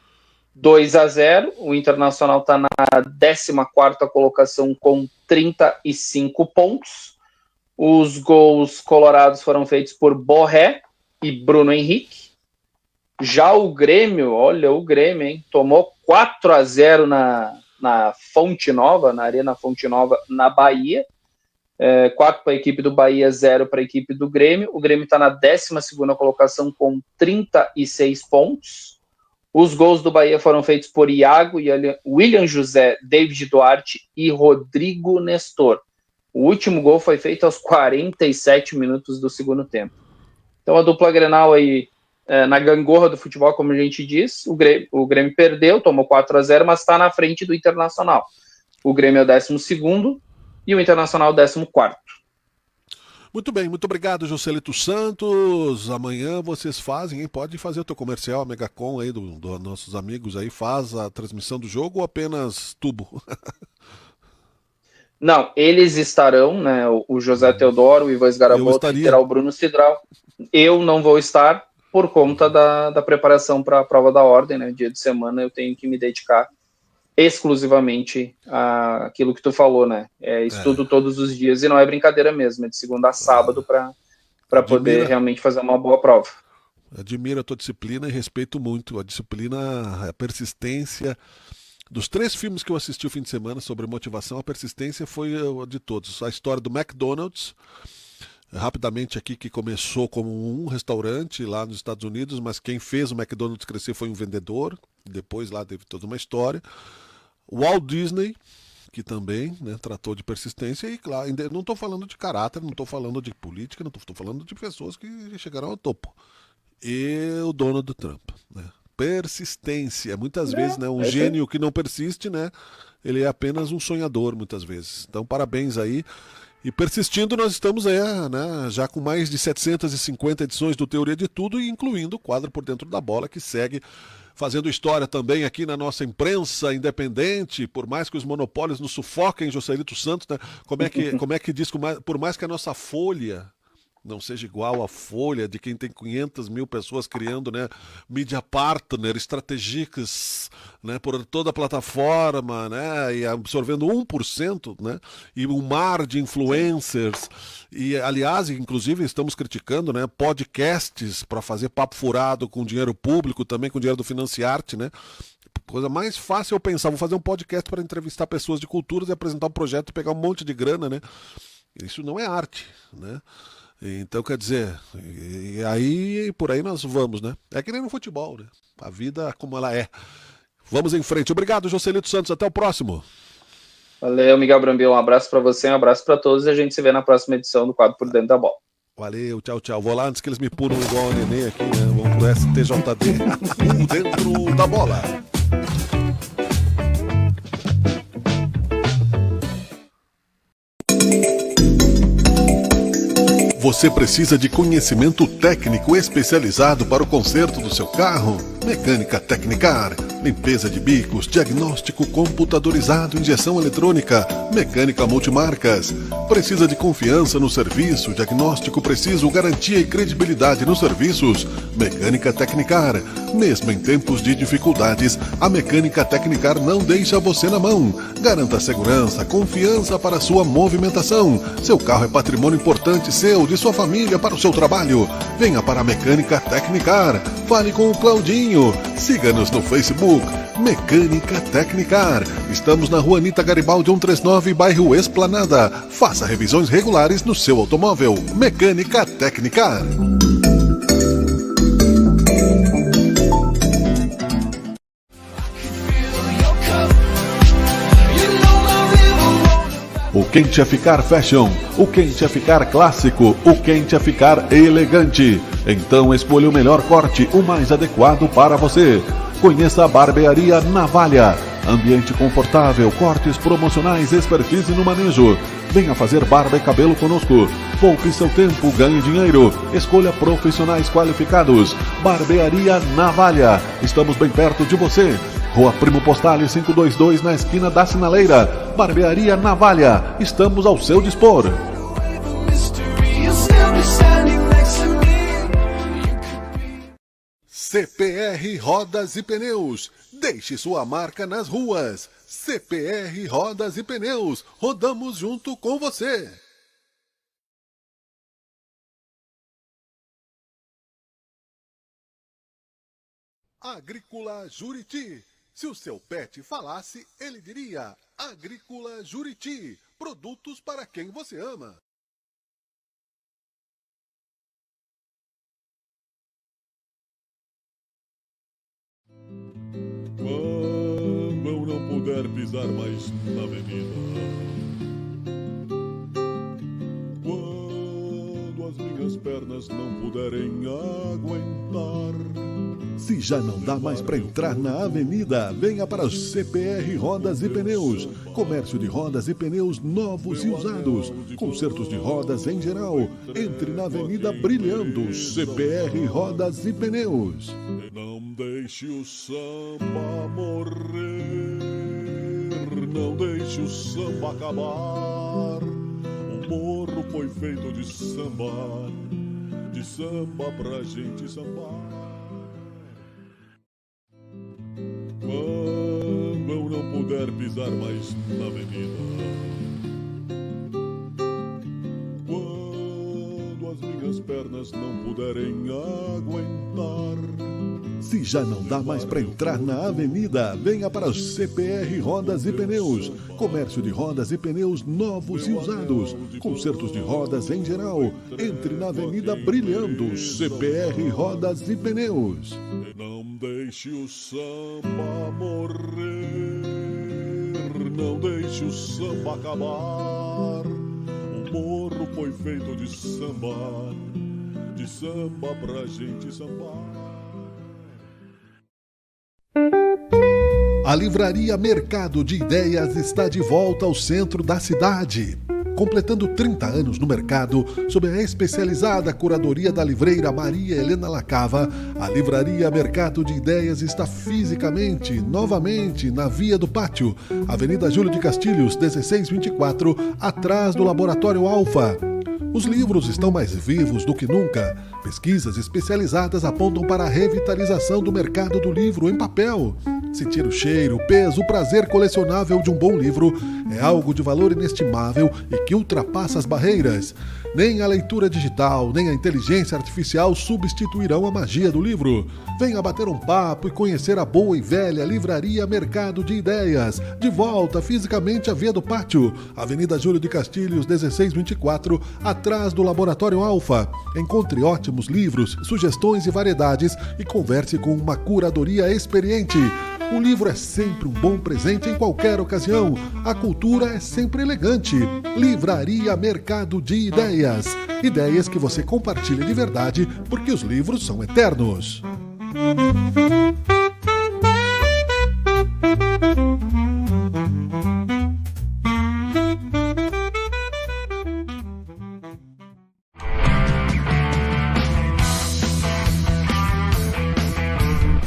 2-0. O Internacional está na 14ª colocação com 35 pontos. Os gols colorados foram feitos por Borré e Bruno Henrique. Já o Grêmio, olha o Grêmio, hein? Tomou 4-0 na Fonte Nova, na Arena Fonte Nova, na Bahia. 4 para a equipe do Bahia, 0 para a equipe do Grêmio. O Grêmio está na 12ª colocação com 36 pontos. Os gols do Bahia foram feitos por Iago, William José, David Duarte e Rodrigo Nestor. O último gol foi feito aos 47 minutos do segundo tempo. Então a dupla Grenal aí, na gangorra do futebol, como a gente diz, o Grêmio perdeu, tomou 4-0, mas está na frente do Internacional. O Grêmio é o 12º e o Internacional 14º. Muito bem, muito obrigado, Joselito Santos. Amanhã vocês fazem, hein? Pode fazer o teu comercial, a Megacom aí, dos nossos amigos aí, faz a transmissão do jogo ou apenas tubo? Não, eles estarão, né? O José Teodoro, o Ivan Sgaraboto e terá o Bruno Cidral. Eu não vou estar por conta da preparação para a prova da ordem, né? Dia de semana eu tenho que me dedicar exclusivamente àquilo que tu falou, né? Estudo todos os dias e não é brincadeira mesmo, é de segunda a sábado para poder realmente fazer uma boa prova. Admiro a tua disciplina e respeito muito a disciplina, a persistência. Dos 3 filmes que eu assisti o fim de semana sobre motivação, a persistência foi de todos. A história do McDonald's, rapidamente aqui, que começou como um restaurante lá nos Estados Unidos, mas quem fez o McDonald's crescer foi um vendedor, depois lá teve toda uma história. O Walt Disney, que também, né, tratou de persistência, e claro, não estou falando de caráter, não estou falando de política, não estou falando de pessoas que chegaram ao topo. E o Donald Trump, né? Persistência, muitas vezes, né, um gênio que não persiste, né, ele é apenas um sonhador, muitas vezes. Então, parabéns aí. E persistindo, nós estamos né, já com mais de 750 edições do Teoria de Tudo, incluindo o quadro Por Dentro da Bola, que segue fazendo história também aqui na nossa imprensa independente, por mais que os monopólios nos sufoquem, Joselito Santos, né? Como é que diz, por mais que a nossa folha não seja igual à folha de quem tem 500 mil pessoas criando, né, media partner, estratégicas, né, por toda a plataforma, né, e absorvendo 1%, né, e um mar de influencers. E, aliás, inclusive, estamos criticando, né, podcasts para fazer papo furado com dinheiro público, também com dinheiro do Financiarte, né. Coisa mais fácil eu pensar, vou fazer um podcast para entrevistar pessoas de culturas e apresentar um projeto e pegar um monte de grana, né. Isso não é arte, né. Então, quer dizer, e aí por aí nós vamos, né? É que nem no futebol, né? A vida como ela é. Vamos em frente. Obrigado, Joselito Santos. Até o próximo. Valeu, Miguel Brambila. Um abraço para você, um abraço para todos e a gente se vê na próxima edição do quadro Por Dentro da Bola. Valeu, tchau, tchau. Vou lá antes que eles me pulam igual a Nenê aqui, né? Vamos pro STJD. Por Dentro da Bola. Você precisa de conhecimento técnico especializado para o conserto do seu carro? Mecânica Tecnicar, limpeza de bicos, diagnóstico computadorizado, injeção eletrônica, mecânica multimarcas. Precisa de confiança no serviço, diagnóstico preciso, garantia e credibilidade nos serviços? Mecânica Tecnicar. Mesmo em tempos de dificuldades, a Mecânica Tecnicar não deixa você na mão. Garanta segurança, confiança para sua movimentação. Seu carro é patrimônio importante seu, de sua família, para o seu trabalho. Venha para a Mecânica Tecnicar. Fale com o Claudinho. Siga-nos no Facebook, Mecânica Tecnicar. Estamos na Rua Anita Garibaldi 139, bairro Esplanada. Faça revisões regulares no seu automóvel. Mecânica Tecnicar. O quente é ficar fashion, o quente é ficar clássico, o quente é ficar elegante. Então escolha o melhor corte, o mais adequado para você. Conheça a Barbearia Navalha. Ambiente confortável, cortes promocionais, expertise no manejo. Venha fazer barba e cabelo conosco. Poupe seu tempo, ganhe dinheiro. Escolha profissionais qualificados. Barbearia Navalha. Estamos bem perto de você. Rua Primo Postale 522, na esquina da Sinaleira. Barbearia Navalha. Estamos ao seu dispor. CPR Rodas e Pneus. Deixe sua marca nas ruas. CPR Rodas e Pneus. Rodamos junto com você. Agrícola Juriti. Se o seu pet falasse, ele diria: Agrícola Juriti. Produtos para quem você ama. Quando eu não puder pisar mais na avenida, quando as minhas pernas não puderem aguentar. Se já não dá mais para entrar na avenida, venha para o CPR Rodas e Pneus. Comércio de rodas e pneus novos e usados. Consertos de rodas em geral. Entre na avenida brilhando. CPR Rodas e Pneus. Não deixe o samba morrer. Não deixe o samba acabar. O morro foi feito de samba pra gente sambar. Quando eu não puder pisar mais na avenida, quando as minhas pernas não puderem aguentar. Se já não dá mais para entrar na avenida, venha para o CPR Rodas e Pneus. Comércio de rodas e pneus novos e usados. Consertos de rodas em geral. Entre na avenida brilhando. CPR Rodas e Pneus. Não deixe o samba morrer. Não deixe o samba acabar. O morro foi feito de samba pra gente sambar. A livraria Mercado de Ideias está de volta ao centro da cidade. Completando 30 anos no mercado, sob a especializada curadoria da livreira Maria Helena Lacava, a livraria Mercado de Ideias está fisicamente, novamente, na Via do Pátio, Avenida Júlio de Castilhos, 1624, atrás do Laboratório Alfa. Os livros estão mais vivos do que nunca. Pesquisas especializadas apontam para a revitalização do mercado do livro em papel. Sentir o cheiro, o peso, o prazer colecionável de um bom livro é algo de valor inestimável e que ultrapassa as barreiras. Nem a leitura digital, nem a inteligência artificial substituirão a magia do livro. Venha bater um papo e conhecer a boa e velha livraria Mercado de Ideias. De volta fisicamente à Via do Pátio, Avenida Júlio de Castilhos, 1624, atrás do Laboratório Alfa. Encontre ótimos livros, sugestões e variedades e converse com uma curadoria experiente. O livro é sempre um bom presente em qualquer ocasião. A cultura é sempre elegante. Livraria Mercado de Ideias. Ideias que você compartilha de verdade, porque os livros são eternos.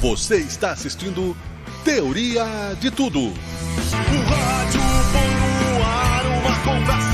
Você está assistindo Teoria de Tudo. O rádio põe no ar uma conversa